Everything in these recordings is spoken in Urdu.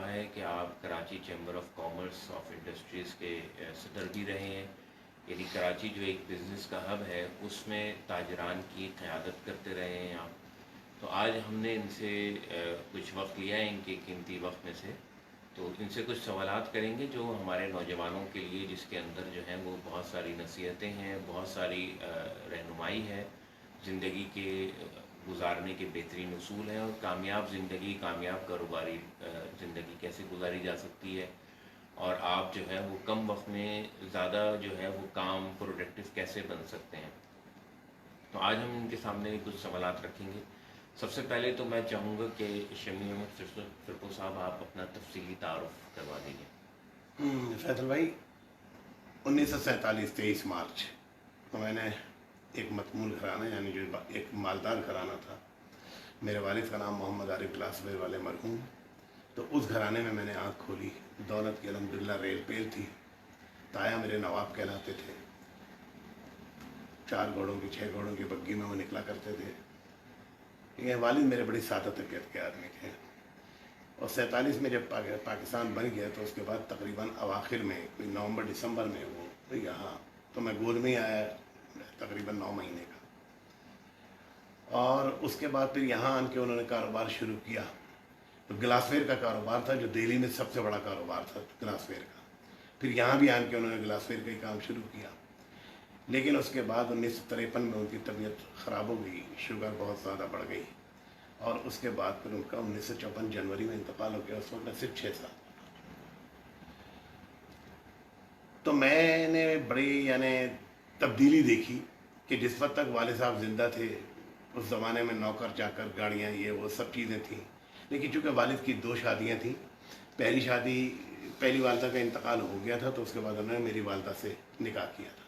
ہے کہ آپ Karachi chamber of commerce of industries کے صدر بھی رہے ہیں، یعنی کراچی جو ایک بزنس کا ہب ہے اس میں تاجران کی قیادت کرتے رہے ہیں آپ. تو آج ہم نے ان سے کچھ وقت لیا ہے ان کے قیمتی وقت میں سے، تو ان سے کچھ سوالات کریں گے جو ہمارے نوجوانوں کے لیے، جس کے اندر جو ہیں وہ بہت ساری نصیحتیں ہیں، بہت ساری رہنمائی ہے، زندگی کے گزارنے کے بہترین اصول ہیں، اور کامیاب زندگی، کامیاب کاروباری زندگی کیسے گزاری جا سکتی ہے، اور آپ جو ہے وہ کم وقت میں زیادہ جو ہے وہ کام پروڈکٹیو کیسے بن سکتے ہیں. تو آج ہم ان کے سامنے کچھ سوالات رکھیں گے. سب سے پہلے تو میں چاہوں گا کہ شمی احمد فرقو صاحب آپ اپنا تفصیلی تعارف کروا دیجیے. فیصل بھائی، 1947 23 مارچ تو میں نے ایک متمول گھرانہ، یعنی جو ایک مالدار گھرانہ تھا. میرے والد کا نام محمد عارف گلاس ویر والے مرحوم، تو اس گھرانے میں نے آنکھ کھولی. دولت کی الحمدللہ ریل پیل تھی. تایا میرے نواب کہلاتے تھے. 4 گھوڑوں کی 6 گھوڑوں کی بگی میں وہ نکلا کرتے تھے. یہ والد میرے بڑی سادہ طبیعت کے آدمی تھے. اور 47 میں جب پاکستان بن گیا تو اس کے بعد تقریباً اواخر میں کوئی نومبر دسمبر میں وہ یہاں، تو میں گود میں ہی آیا تقریباً 9 مہینے کا. اور اس کے بعد پھر یہاں آن کے انہوں نے کاروبار شروع کیا. تو گلاس ویئر کا کاروبار تھا جو دہلی میں سب سے بڑا کاروبار تھا گلاس ویئر کا. پھر یہاں بھی آن کے انہوں نے گلاس ویئر کا ہی کام شروع کیا. لیکن اس کے بعد 1953 میں ان کی طبیعت خراب ہو گئی، شوگر بہت زیادہ بڑھ گئی، اور اس کے بعد پھر ان کا 1954 جنوری میں انتقال ہو گیا. اس وقت میں صرف 6 سال. تو میں نے بڑی یعنی تبدیلی دیکھی کہ جس وقت تک والد صاحب زندہ تھے اس زمانے میں نوکر چاکر، گاڑیاں، یہ وہ سب چیزیں تھیں. لیکن چونکہ والد کی 2 شادیاں تھیں، پہلی والدہ کا انتقال ہو گیا تھا، تو اس کے بعد انہوں نے میری والدہ سے نکاح کیا تھا.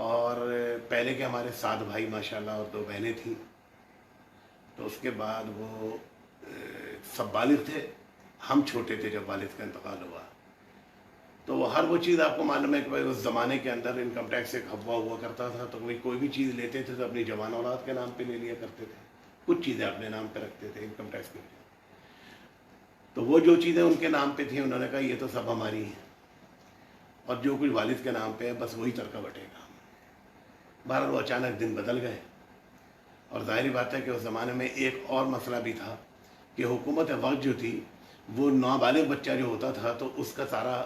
اور پہلے کے ہمارے 7 بھائی ماشاءاللہ اور 2 بہنیں تھیں. تو اس کے بعد وہ سب بالغ تھے، ہم چھوٹے تھے جب والد کا انتقال ہوا. تو وہ ہر وہ چیز آپ کو معلوم ہے کہ اس زمانے کے اندر انکم ٹیکس ایک ہوا ہوا کرتا تھا. تو کوئی بھی چیز لیتے تھے تو اپنی جوان اولاد کے نام پہ لے لیا کرتے تھے، کچھ چیزیں اپنے نام پہ رکھتے تھے انکم ٹیکس کے لیے. تو وہ جو چیزیں ان کے نام پہ تھیں انہوں نے کہا یہ تو سب ہماری ہیں، اور جو کچھ والد کے نام پہ ہے بس وہی ترکہ بٹے گا. بہرحال وہ اچانک دن بدل گئے. اور ظاہری بات ہے کہ اس زمانے میں ایک اور مسئلہ بھی تھا کہ حکومت وقت جو تھی وہ نابالغ بچہ جو ہوتا تھا تو اس کا سارا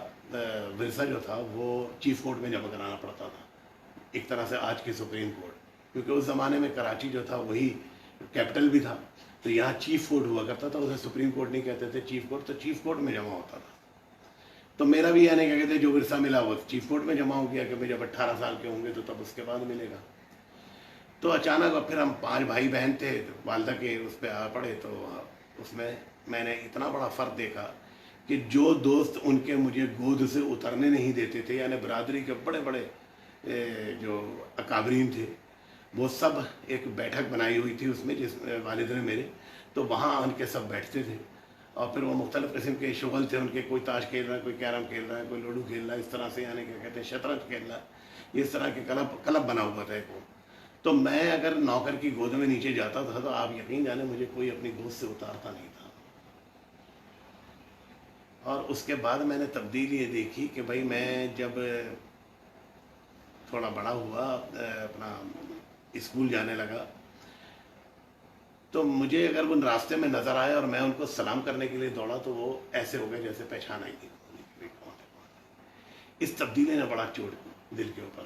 ورثہ جو تھا وہ چیف کورٹ میں جمع کرانا پڑتا تھا، ایک طرح سے آج کی سپریم کورٹ. کیونکہ اس زمانے میں کراچی جو تھا وہی کیپٹل بھی تھا، تو یہاں چیف کورٹ ہوا کرتا تھا. اسے سپریم کورٹ نہیں کہتے تھے، چیف کورٹ. تو چیف کورٹ میں جمع ہوتا تھا. تو میرا بھی یعنی کیا کہتے ہیں جو ورثہ ملا وہ چیف کورٹ میں جمع ہو گیا کہ جب 18 سال کے ہوں گے تو تب اس کے بعد ملے گا. تو اچانک اب پھر ہم 5 بھائی بہن تھے، والدہ کے اس پہ آ پڑے. تو اس میں نے اتنا بڑا فرق دیکھا کہ جو دوست ان کے مجھے گود سے اترنے نہیں دیتے تھے، یعنی برادری کے بڑے بڑے جو اکابرین تھے، وہ سب ایک بیٹھک بنائی ہوئی تھی اس میں جس والد نے میرے، تو وہاں آن کے سب بیٹھتے تھے. اور پھر وہ مختلف قسم کے شغل تھے ان کے، کوئی تاش کھیل رہا ہے، کوئی کیرم کھیل رہا ہے، کوئی لوڈو کھیل رہا ہے، اس طرح سے یعنی کیا کہتے ہیں شطرنج کھیل رہا ہے. اس طرح کے کلب بنا ہوا تھا ایک وہ. تو میں اگر نوکر کی گود میں نیچے جاتا تھا تو آپ یقین جانے مجھے کوئی اپنی گود سے اتارتا نہیں تھا. اور اس کے بعد میں نے تبدیلی یہ دیکھی کہ بھائی میں جب تھوڑا بڑا ہوا، اپنا اسکول جانے لگا، تو مجھے اگر وہ راستے میں نظر آئے اور میں ان کو سلام کرنے کے لیے دوڑا تو وہ ایسے ہو گئے جیسے پہچانا ہی نہیں. اس تبدیلی نے بڑا چوٹ دل کے اوپر،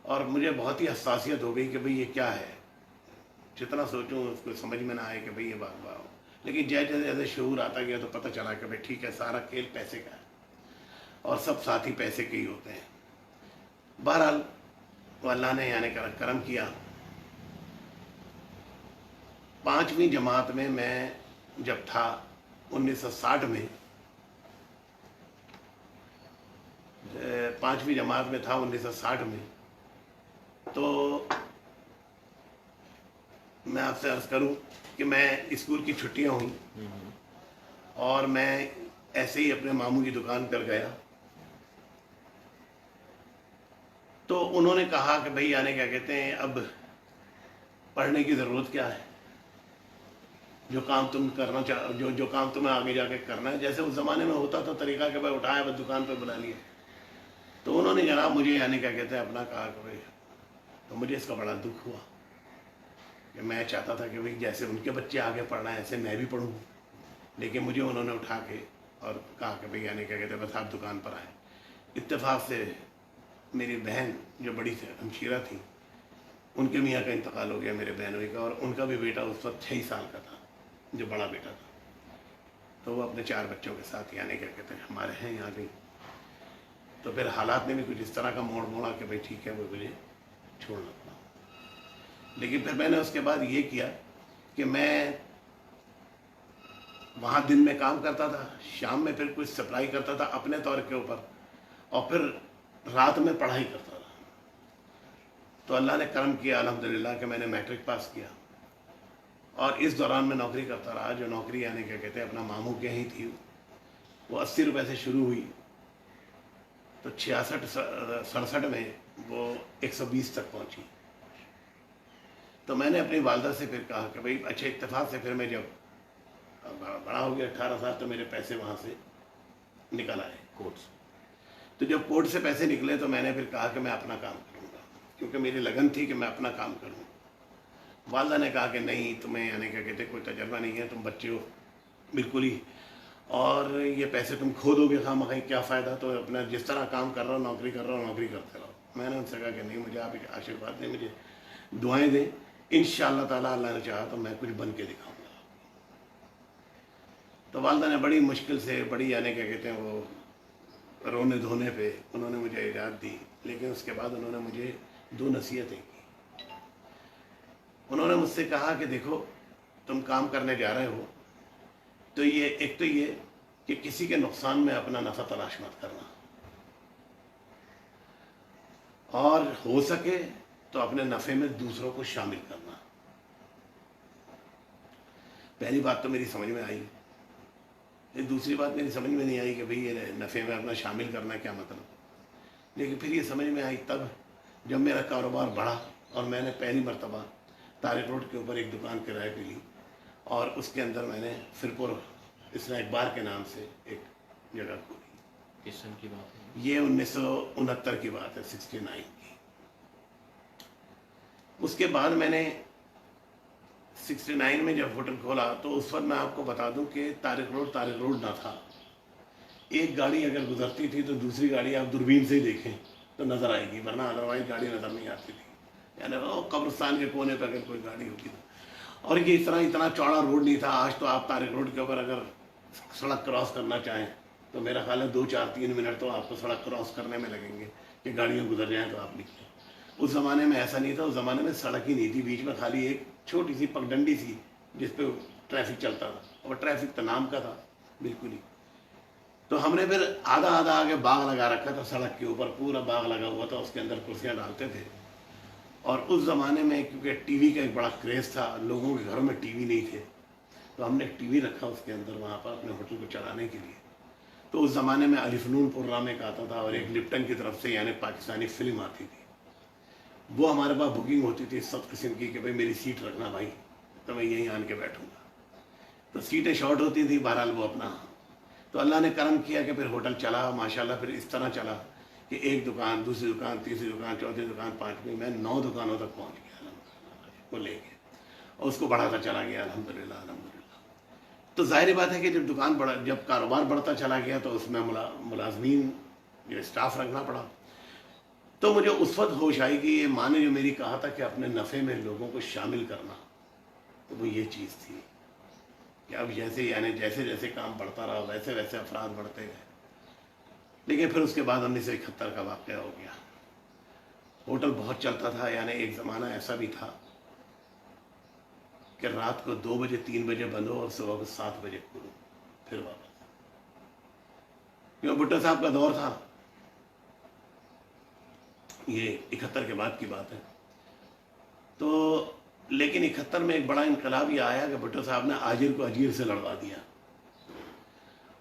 اور مجھے بہت ہی حساسیت ہو گئی کہ بھئی یہ کیا ہے. جتنا سوچوں اس کو سمجھ میں نہ آئے کہ بھئی یہ بات ہو. لیکن جیسے جیسے شعور آتا گیا تو پتہ چلا کہ بھئی ٹھیک ہے، سارا کھیل پیسے کا ہے اور سب ساتھی پیسے کے ہی ہوتے ہیں. بہرحال تو اللہ نے یعنی کرم کیا. 5ویں جماعت میں جب تھا 1960 میں، 5ویں جماعت میں تھا 1960 میں، تو میں آپ سے عرض کروں کہ میں اسکول کی چھٹیاں ہوئیں اور میں ایسے ہی اپنے ماموں کی دکان پر گیا. تو انہوں نے کہا کہ بھئی یعنی کیا کہتے ہیں اب پڑھنے کی ضرورت کیا ہے. جو کام تم کرنا جو کام تمہیں آگے جا کے کرنا ہے. جیسے اس زمانے میں ہوتا تھا طریقہ کہ بھائی اٹھایا بس دکان پہ بلا لیا. تو انہوں نے جناب مجھے یعنی کیا کہتے ہیں اپنا کہا کہ بھائی, تو مجھے اس کا بڑا دکھ ہوا کہ میں چاہتا تھا کہ بھائی جیسے ان کے بچے آگے پڑھ رہے ہیں ایسے میں بھی پڑھوں, لیکن مجھے انہوں نے اٹھا کے اور کہا کہ بھائی یعنی کیا کہتے ہیں بس آپ دکان پر آئیں. اتفاق سے میری بہن جو بڑی ہمشیرہ تھی ان کے میاں کا انتقال ہو گیا میرے بہنوئی کا, اور ان کا بھی بیٹا اس وقت 6 سال کا تھا جو بڑا بیٹا تھا. تو وہ اپنے 4 بچوں کے ساتھ یعنی کیا کہتے ہیں ہمارے ہیں یہاں گئی. تو پھر حالات نے بھی کچھ اس طرح کا موڑ موڑا کہ بھائی ٹھیک ہے وہ مجھے چھوڑنا پڑا. لیکن پھر میں نے اس کے بعد یہ کیا کہ میں وہاں دن میں کام کرتا تھا, شام میں پھر کچھ سپلائی کرتا تھا اپنے طور کے اوپر, اور پھر رات میں پڑھائی کرتا تھا. تو اللہ نے کرم کیا الحمدللہ کہ میں نے میٹرک پاس کیا, اور اس دوران میں نوکری کرتا رہا. جو نوکری یعنی کیا کہتے ہیں اپنا ماموں کے ہی تھی, وہ 80 روپے سے شروع ہوئی, تو 66-67 میں وہ 120 تک پہنچی. تو میں نے اپنی والدہ سے پھر کہا کہ بھائی اچھے اتفاق سے پھر میں جب بڑا ہو گیا 18 سال تو میرے پیسے وہاں سے نکل آئے کورٹ سے. تو جب کورٹ سے پیسے نکلے تو میں نے پھر کہا کہ میں اپنا کام کروں گا, کیونکہ میری لگن تھی کہ میں اپنا کام کروں. والدہ نے کہا کہ نہیں تمہیں یعنی کیا کہتے کوئی تجربہ نہیں ہے, تم بچے ہو بالکل ہی, اور یہ پیسے تم کھو دو گے خواہ مخواہ کیا فائدہ, تو اپنا جس طرح کام کر رہا ہو نوکری کر رہا ہو نوکری کرتے رہو. میں نے ان سے کہا کہ نہیں مجھے آپ آشیرواد دیں, مجھے دعائیں دیں, انشاءاللہ تعالیٰ اللہ نے چاہا تو میں کچھ بن کے دکھاؤں گا. تو والدہ نے بڑی مشکل سے بڑی یعنی کیا کہتے ہیں وہ رونے دھونے پہ انہوں نے مجھے اجازت دی. لیکن اس کے بعد انہوں نے مجھے 2 نصیحتیں کی. انہوں نے مجھ سے کہا کہ دیکھو تم کام کرنے جا رہے ہو تو یہ ایک تو یہ کہ کسی کے نقصان میں اپنا نفع تلاش مت کرنا, اور ہو سکے تو اپنے نفع میں دوسروں کو شامل کرنا. پہلی بات تو میری سمجھ میں آئی. دوسری بات میری سمجھ میں نہیں آئی کہ بھئی یہ نفع میں اپنا شامل کرنا کیا مطلب. لیکن پھر یہ سمجھ میں آئی تب جب میرا کاروبار بڑھا اور میں نے پہلی مرتبہ طارق روڈ کے اوپر ایک دکان کرائے پہ لی, اور اس کے اندر میں نے فرپور اسنیک بار کے نام سے ایک جگہ کھولی. کس سن کی بات ہے یہ 1969 کی بات ہے, 69 کی. اس کے بعد میں نے 69 میں جب ہوٹل کھولا تو اس وقت میں آپ کو بتا دوں کہ طارق روڈ نہ تھا. ایک گاڑی اگر گزرتی تھی تو دوسری گاڑی آپ دوربین سے ہی دیکھیں تو نظر آئے گی, ورنہ ادروائز گاڑی نظر نہیں آتی تھی. یعنی وہ قبرستان کے کونے پہ اگر کوئی گاڑی ہوتی تھی, اور یہ اس طرح اتنا چوڑا روڈ نہیں تھا. آج تو آپ طارق روڈ کے اوپر اگر سڑک کراس کرنا چاہیں تو میرا خیال ہے 2-4-3 منٹ تو آپ کو سڑک کراس کرنے میں لگیں گے کہ گاڑیاں گزر جائیں تو آپ نکلیں. اس زمانے میں ایسا نہیں تھا. اس زمانے میں سڑک ہی نہیں تھی, بیچ میں خالی ایک چھوٹی سی پگڈنڈی سی جس پہ ٹریفک چلتا تھا, اور ٹریفک تو نام کا تھا بالکل ہی. تو ہم نے پھر آدھا آگے باغ لگا رکھا تھا سڑک کے اوپر, پورا باغ لگا ہوا تھا, اس کے اندر کرسیاں ڈالتے تھے. اور اس زمانے میں کیونکہ ٹی وی کا ایک بڑا کریز تھا, لوگوں کے گھروں میں ٹی وی نہیں تھے, تو ہم نے ایک ٹی وی رکھا اس کے اندر وہاں پر اپنے ہوٹل کو چلانے کے لیے. تو اس زمانے میں علی فنون پروگرام ایک آتا تھا, اور ایک لپٹن کی طرف سے یعنی پاکستانی فلم آتی تھی. وہ ہمارے پاس بکنگ ہوتی تھی 7 قسم کی کہ بھائی میری سیٹ رکھنا بھائی, تو میں یہیں آن کے بیٹھوں گا. تو سیٹیں شارٹ ہوتی تھیں, بہرحال وہ اپنا. تو اللہ نے کرم کیا کہ پھر ہوٹل چلا ماشاءاللہ. پھر اس طرح چلا کہ ایک دکان, دوسری دکان, تیسری دکان, چوتھی دکان, 5ویں, میں 9 دکانوں تک پہنچ گیا کو لے کے, اور اس کو بڑھاتا چلا گیا الحمدللہ. تو ظاہر بات ہے کہ جب کاروبار بڑھتا چلا گیا تو اس میں ملازمین جو اسٹاف رکھنا پڑا. تو مجھے اس وقت ہوش آئی کہ یہ ماں نے جو میری کہا تھا کہ اپنے نفع میں لوگوں کو شامل کرنا, تو وہ یہ چیز تھی کہ اب جیسے جیسے کام بڑھتا رہا ویسے ویسے افراد بڑھتے گئے. لیکن پھر اس کے بعد 1971 کا واقعہ ہو گیا. ہوٹل بہت چلتا تھا, یعنی ایک زمانہ ایسا بھی تھا کہ رات کو 2 بجے 3 بجے بند ہو اور صبح کو 7 بجے کھولو پھر واپس. کیوں بھٹو صاحب کا دور تھا, یہ 71 کے بعد کی بات ہے. تو لیکن 71 میں ایک بڑا انقلاب یہ آیا کہ بھٹو صاحب نے آجر کو اجیر سے لڑوا دیا.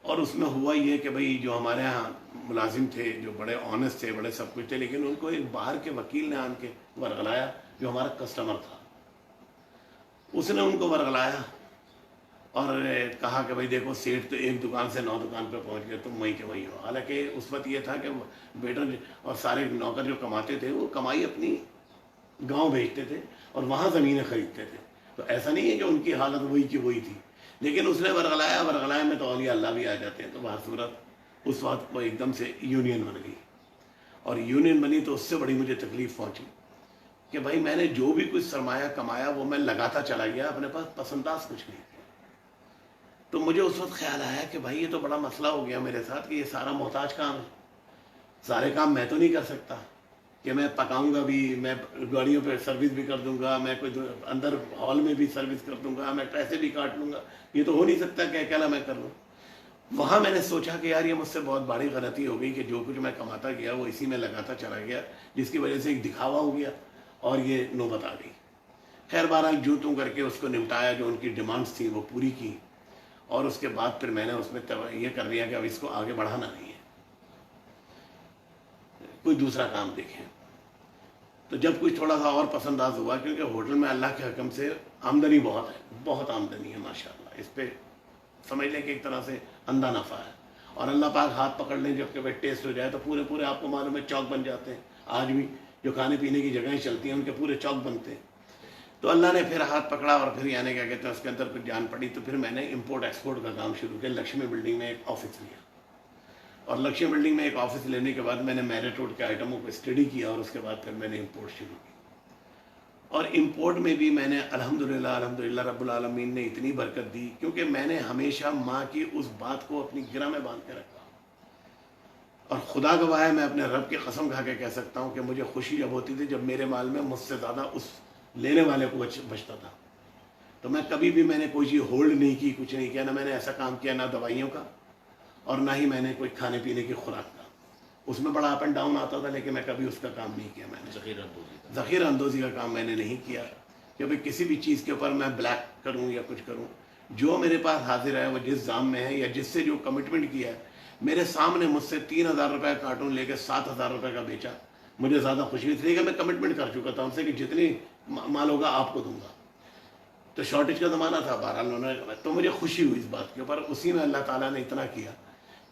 اور اس میں ہوا یہ کہ بھئی جو ہمارے ہاں ملازم تھے, جو بڑے آنیسٹ تھے, بڑے سب کچھ تھے, لیکن ان کو ایک باہر کے وکیل نے آن کے ورغلایا جو ہمارا کسٹمر تھا. اس نے ان کو ورغلایا اور کہا کہ بھائی دیکھو سیٹ تو ایک دکان سے 9 دکان پہ پہنچ گئے، تم وہیں کے وہی ہو. حالانکہ اس وقت یہ تھا کہ بیٹا اور سارے نوکر جو کماتے تھے وہ کمائی اپنی گاؤں بھیجتے تھے اور وہاں زمینیں خریدتے تھے. تو ایسا نہیں ہے کہ ان کی حالت وہی کی وہی تھی، لیکن اس نے ورغلایا میں تو اولیاء اللہ بھی آ جاتے ہیں. تو بہر صورت اس وقت وہ ایک دم سے یونین بن گئی، اور یونین بنی تو اس سے بڑی مجھے تکلیف پہنچی کہ بھائی میں نے جو بھی کچھ سرمایہ کمایا وہ میں لگاتا چلا گیا، اپنے پاس پسنداز کچھ نہیں کیا. تو مجھے اس وقت خیال آیا کہ بھائی یہ تو بڑا مسئلہ ہو گیا میرے ساتھ کہ یہ سارا محتاج کام ہے، سارے کام میں تو نہیں کر سکتا کہ میں پکاؤں گا بھی، میں گاڑیوں پہ سروس بھی کر دوں گا، میں کوئی اندر ہال میں بھی سروس کر دوں گا، میں پیسے بھی کاٹ لوں گا، یہ تو ہو نہیں سکتا کہ اکیلا میں کر لوں. وہاں میں نے سوچا کہ یار یہ مجھ سے بہت بڑی غلطی ہو گئی کہ جو کچھ میں کماتا گیا وہ اسی میں لگاتا چلا گیا، جس کی وجہ سے ایک دکھاوا ہو گیا اور یہ نوبت آ گئی. خیر بہرحال جو توں کر کے اس کو نمٹایا، جو ان کی ڈیمانڈس تھیں وہ پوری کی، اور اس کے بعد پھر میں نے اس میں یہ کر لیا کہ اب اس کو آگے بڑھانا نہیں ہے، کوئی دوسرا کام دیکھیں. تو جب کچھ تھوڑا سا اور پسنداز ہوا، کیونکہ ہوٹل میں اللہ کے حکم سے آمدنی بہت ہے، بہت آمدنی ہے ماشاءاللہ، اس پہ سمجھ لیں کہ ایک طرح سے اندھا نفع ہے. اور اللہ پاک ہاتھ پکڑ لیں جب کہ بھائی ٹیسٹ ہو جائے تو پورے آپ کو معلوم ہے چوک بن جاتے ہیں. آج بھی جو کھانے پینے کی جگہیں چلتی ہیں ان کے پورے چوک بنتے ہیں. تو اللہ نے پھر ہاتھ پکڑا اور پھر یعنی کیا کہتے ہیں اس کے اندر کچھ جان پڑی. تو پھر میں نے امپورٹ ایکسپورٹ کا کام شروع کیا. لکشمی بلڈنگ میں ایک آفس لیا، اور لکشمی بلڈنگ میں ایک آفس لینے کے بعد میں نے میرٹ روڈ کے آئٹموں کو اسٹڈی کیا، اور اس کے بعد پھر میں نے امپورٹ شروع کی. اور امپورٹ میں بھی میں نے الحمدللہ رب العالمین نے اتنی برکت دی، کیونکہ میں نے ہمیشہ ماں کی اس بات کو اپنی گرہ میں باندھ کے رکھا. اور خدا گواہ ہے، میں اپنے رب کی قسم کھا کے کہہ سکتا ہوں کہ مجھے خوشی جب ہوتی تھی جب میرے مال میں مجھ سے زیادہ اس لینے والے کو بچتا تھا. تو میں کبھی بھی میں نے کوئی چیز ہولڈ نہیں کی، کچھ نہیں کیا، نہ میں نے ایسا کام کیا نہ دوائیوں کا، اور نہ ہی میں نے کوئی کھانے پینے کی خوراک کا. اس میں بڑا اپ اینڈ ڈاؤن آتا تھا، لیکن میں کبھی اس کا کام نہیں کیا. میں نے ذخیرہ اندوزی کا کام میں نے نہیں کیا کہ بھائی کسی بھی چیز کے اوپر میں بلیک کروں یا کچھ کروں. جو میرے پاس حاضر ہے وہ جس دام میں ہے یا جس سے جو کمٹمنٹ کیا ہے، میرے سامنے مجھ سے 3000 روپے کارٹون لے کے 7000 روپے کا بیچا. مجھے زیادہ خوشی اس لیے کہ میں کمٹمنٹ کر چکا تھا ان سے کہ جتنی مال ہوگا آپ کو دوں گا. تو شارٹیج کا زمانہ تھا، بہرحال انہوں نے، تو مجھے خوشی ہوئی اس بات کے اوپر. اسی میں اللہ تعالیٰ نے اتنا کیا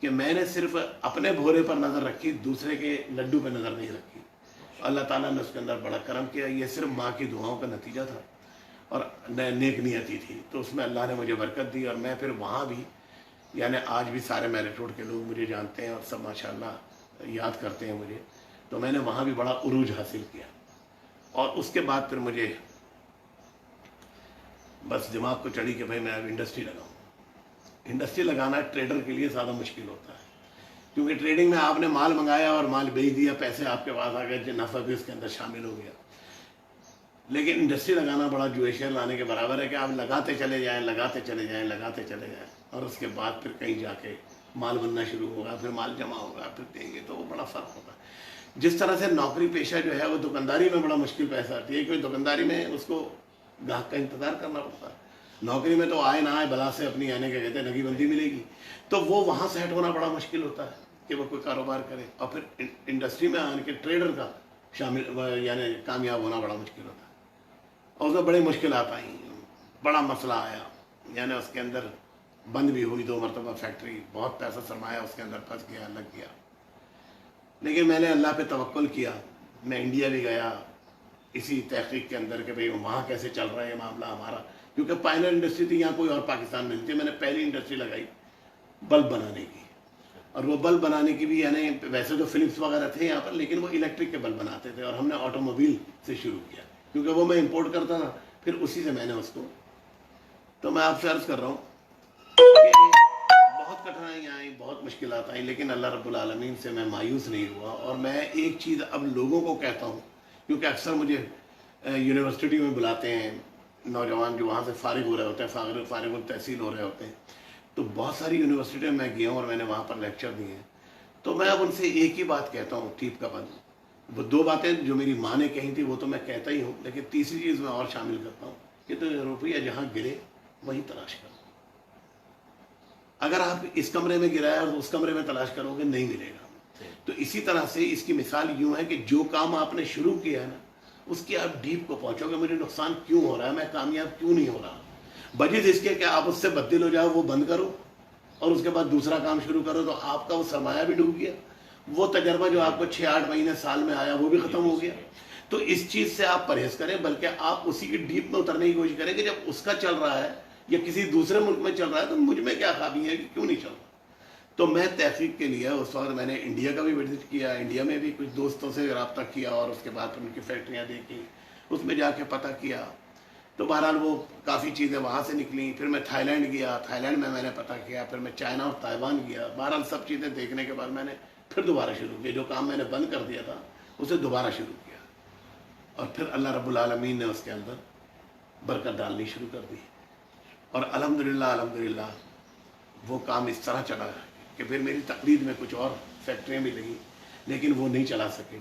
کہ میں نے صرف اپنے بھورے پر نظر رکھی، دوسرے کے لڈو پہ نظر نہیں رکھی. اللہ تعالیٰ نے اس کے اندر بڑا کرم کیا. یہ صرف ماں کی دعاؤں کا نتیجہ تھا اور نیک نیتی تھی. تو اس میں اللہ نے مجھے برکت دی، اور میں پھر وہاں بھی یعنی آج بھی سارے میرٹ روڈ کے لوگ مجھے جانتے ہیں اور سب ماشاءاللہ یاد کرتے ہیں مجھے. تو میں نے وہاں بھی بڑا عروج حاصل کیا. اور اس کے بعد پھر مجھے بس دماغ کو چڑھی کہ بھائی میں اب انڈسٹری لگاؤں. انڈسٹری لگانا ٹریڈر کے لیے زیادہ مشکل ہوتا ہے، کیونکہ ٹریڈنگ میں آپ نے مال منگایا اور مال بیچ دیا، پیسے آپ کے پاس آ گئے، نفع بھی اس کے اندر شامل ہو گیا. لیکن انڈسٹری لگانا بڑا جوئے شہر لانے کے برابر ہے کہ آپ لگاتے چلے جائیں، اور اس کے بعد پھر کہیں جا کے مال بننا شروع ہوگا، پھر مال جمع ہوگا، پھر دیں گے. تو وہ بڑا فرق ہوتا ہے. جس طرح سے نوکری پیشہ جو ہے وہ دکانداری میں بڑا مشکل پیسہ آتی ہے، کیونکہ دکانداری میں اس کو گاہک کا انتظار کرنا پڑتا ہے. نوکری میں تو آئے نہ آئے بلا سے اپنی آنے کے کہتے ہیں نگی بندی ملے گی. تو وہ وہاں سیٹ ہونا بڑا مشکل ہوتا ہے کہ وہ کوئی کاروبار کرے. اور پھر انڈسٹری میں آنے کے ٹریڈر کا شامل یعنی کامیاب ہونا بڑا مشکل ہوتا ہے. اور اس میں بڑی مشکلات آئیں، بڑا مسئلہ آیا. یعنی اس کے اندر بند بھی ہوئی 2 مرتبہ فیکٹری، بہت پیسہ سرمایہ اس کے اندر پھنس گیا، لگ گیا. لیکن میں نے اللہ پہ توکل کیا. میں انڈیا بھی گیا اسی تحقیق کے اندر کہ بھئی وہاں کیسے چل رہا ہے یہ معاملہ ہمارا، کیونکہ پائنر انڈسٹری تھی یہاں کوئی اور پاکستان میں نہیں تھی. میں نے پہلی انڈسٹری لگائی بلب بنانے کی، اور وہ بلب بنانے کی بھی یعنی ویسے تو فلپس وغیرہ تھے یہاں پر، لیکن وہ الیکٹرک کے بلب بناتے تھے. اور ہم نے آٹو موبائل سے شروع کیا کیونکہ وہ میں امپورٹ کرتا تھا، پھر اسی سے میں نے اس کو. تو میں آپ سے عرض کر رہا ہوں کہ بہت کٹھنائیاں آئیں، بہت مشکلات آئیں، لیکن اللہ رب العالمین سے میں مایوس نہیں ہوا. اور میں ایک چیز اب لوگوں کو کہتا ہوں، کیونکہ اکثر مجھے یونیورسٹی میں بلاتے ہیں نوجوان جو وہاں سے فارغ ہو رہے ہوتے ہیں، فارغ التحصیل ہو رہے ہوتے ہیں. تو بہت ساری یونیورسٹیوں میں گیا ہوں اور میں نے وہاں پر لیکچر دیے ہیں. تو میں اب ان سے ایک ہی بات کہتا ہوں، ٹیپ کا بند. وہ 2 باتیں جو میری ماں نے کہی تھی وہ تو میں کہتا ہی ہوں، لیکن تیسری چیز میں اور شامل کرتا ہوں کہ تو روپیہ جہاں گرے وہیں تلاش کرو. اگر آپ اس کمرے میں گرایا اور اس کمرے میں تلاش کرو گے نہیں ملے گا. تو اسی طرح سے اس کی مثال یوں ہے کہ جو کام آپ نے شروع کیا ہے نا، اس کی آپ ڈیپ کو پہنچو گے. مجھے نقصان کیوں ہو رہا ہے، میں کامیاب کیوں نہیں ہو رہا. بجز اس کے کہ آپ اس سے بدل ہو جاؤ، وہ بند کرو اور اس کے بعد دوسرا کام شروع کرو، تو آپ کا وہ سرمایہ بھی ڈوب گیا، وہ تجربہ جو آپ کو 6-8 مہینے سال میں آیا وہ بھی ختم ہو گیا۔ تو اس چیز سے آپ پرہیز کریں، بلکہ آپ اسی کی ڈیپ میں اترنے کی کوشش کریں کہ جب اس کا چل رہا ہے یا کسی دوسرے ملک میں چل رہا ہے تو مجھ میں کیا خامی ہے کہ کیوں نہیں چل رہا۔ تو میں تحقیق کے لیے اس وقت میں نے انڈیا کا بھی وزٹ کیا، انڈیا میں بھی کچھ دوستوں سے رابطہ کیا اور اس کے بعد ان کی فیکٹریاں دیکھی، اس میں جا کے پتہ کیا، تو بہرحال وہ کافی چیزیں وہاں سے نکلیں۔ پھر میں تھائی لینڈ گیا، تھائی لینڈ میں نے پتہ کیا، پھر میں چائنا اور تائیوان گیا۔ بہرحال سب چیزیں دیکھنے کے بعد میں نے پھر دوبارہ شروع کیا، جو کام میں نے بند کر دیا تھا اسے دوبارہ شروع کیا، اور پھر اللہ رب العالمین نے اس کے اندر برکت ڈالنی شروع کر دی، اور الحمدللہ وہ کام اس طرح چلا کہ پھر میری تقلید میں کچھ اور فیکٹریاں بھی لگی، لیکن وہ نہیں چلا سکے،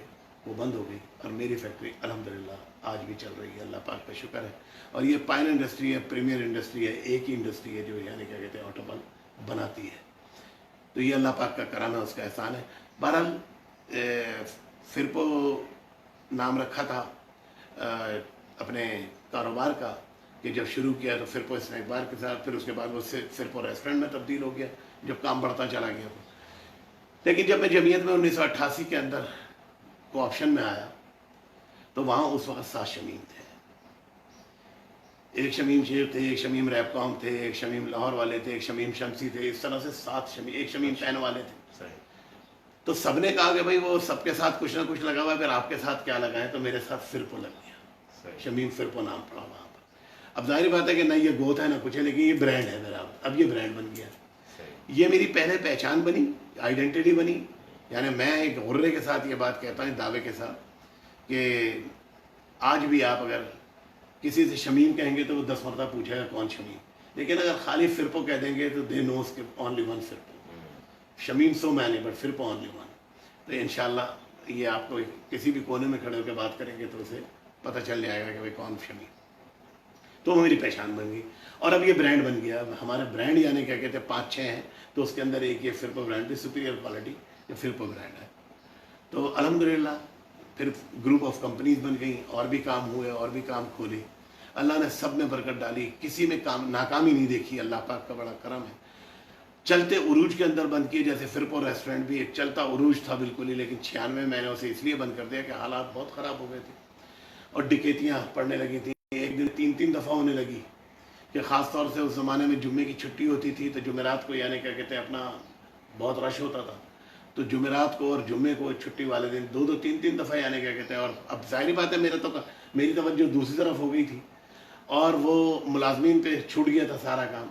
وہ بند ہو گئی، اور میری فیکٹری الحمدللہ آج بھی چل رہی ہے، اللہ پاک کا شکر ہے۔ اور یہ پائن انڈسٹری ہے، پریمیئر انڈسٹری ہے، ایک ہی انڈسٹری ہے جو یعنی کیا کہتے ہیں آٹوموبائل بناتی ہے، تو یہ اللہ پاک کا کرم ہے، اس کا احسان ہے۔ بہرحال فرپو نام رکھا تھا اپنے کاروبار کا، کہ جب شروع کیا تو فرپو اسنیک بار کے ساتھ، پھر اس کے بعد وہ فرپو ریسٹورنٹ میں تبدیل ہو گیا جب کام بڑھتا چلا گیا۔ لیکن جب میں جمعیت میں 1988 کے اندر کو آپشن میں آیا تو وہاں اس وقت 7 شمیم تھے، ایک شمیم شیخ تھے، ایک شمیم ریپ کام تھے، ایک شمیم لاہور والے تھے، ایک شمیم شمسی تھے، اس طرح سے 7 شمیم، ایک شمیم پین والے تھے۔ تو سب نے کہا کہ بھائی وہ سب کے ساتھ کچھ نہ کچھ لگا ہوا ہے، پھر آپ کے ساتھ کیا لگائیں، تو میرے ساتھ فرپو لگ گیا، شمیم فرپو نام پڑا وہاں پر۔ اب ظاہر بات ہے کہ نہ یہ گوت ہے نہ کچھ ہے، لیکن یہ برانڈ ہے میرا، اب یہ برانڈ بن گیا، یہ میری پہلے پہچان بنی، آئیڈینٹی بنی۔ یعنی میں ایک غرے کے ساتھ یہ بات کہتا ہوں، دعوے کے ساتھ، کہ آج بھی آپ اگر کسی سے شمیم کہیں گے تو وہ 10 مرتبہ پوچھے گا کون شمیم، لیکن اگر خالی فرپو کہہ دیں گے تو دے نوز کہ اونلی ون فرپو، شمیم سو مینی بٹ فرپو اونلی ون۔ تو انشاءاللہ یہ آپ کو کسی بھی کونے میں کھڑے ہو کے بات کریں گے تو اسے پتہ چل جائے گا کہ بھائی کون شمیم، تو وہ میری پہچان بن گئی، اور اب یہ برانڈ بن گیا۔ ہمارے برانڈ یعنی کیا کہتے ہیں 5-6 ہیں، تو اس کے اندر ایک یہ فرپو برانڈ بھی سپیریئر کوالٹی یہ فرپو برانڈ ہے۔ تو الحمدللہ پھر گروپ آف کمپنیز بن گئیں، اور بھی کام ہوئے، اور بھی کام کھولے، اللہ نے سب میں برکت ڈالی، کسی میں ناکامی نہیں دیکھی، اللہ پاک کا بڑا کرم ہے۔ چلتے عروج کے اندر بند کیے، جیسے فرپو ریسٹورنٹ بھی ایک چلتا عروج تھا بالکل ہی، لیکن 96 میں نے اسے اس لیے بند کر دیا کہ حالات بہت خراب ہو گئے تھے اور ڈکیتیاں پڑنے لگی تھیں، ایک دن 3 دفعہ ہونے لگی، کہ خاص طور سے اس زمانے میں جمعے کی چھٹی ہوتی تھی، تو جمعرات کو یعنی کیا کہتے ہیں اپنا بہت رش ہوتا تھا، تو جمعرات کو اور جمعے کو چھٹی والے دن 2-3 دفعہ یعنی کیا کہتے ہیں، اور اب ظاہری بات ہے میری توجہ دوسری طرف ہو گئی تھی، اور وہ ملازمین پہ چھوٹ گیا تھا سارا کام۔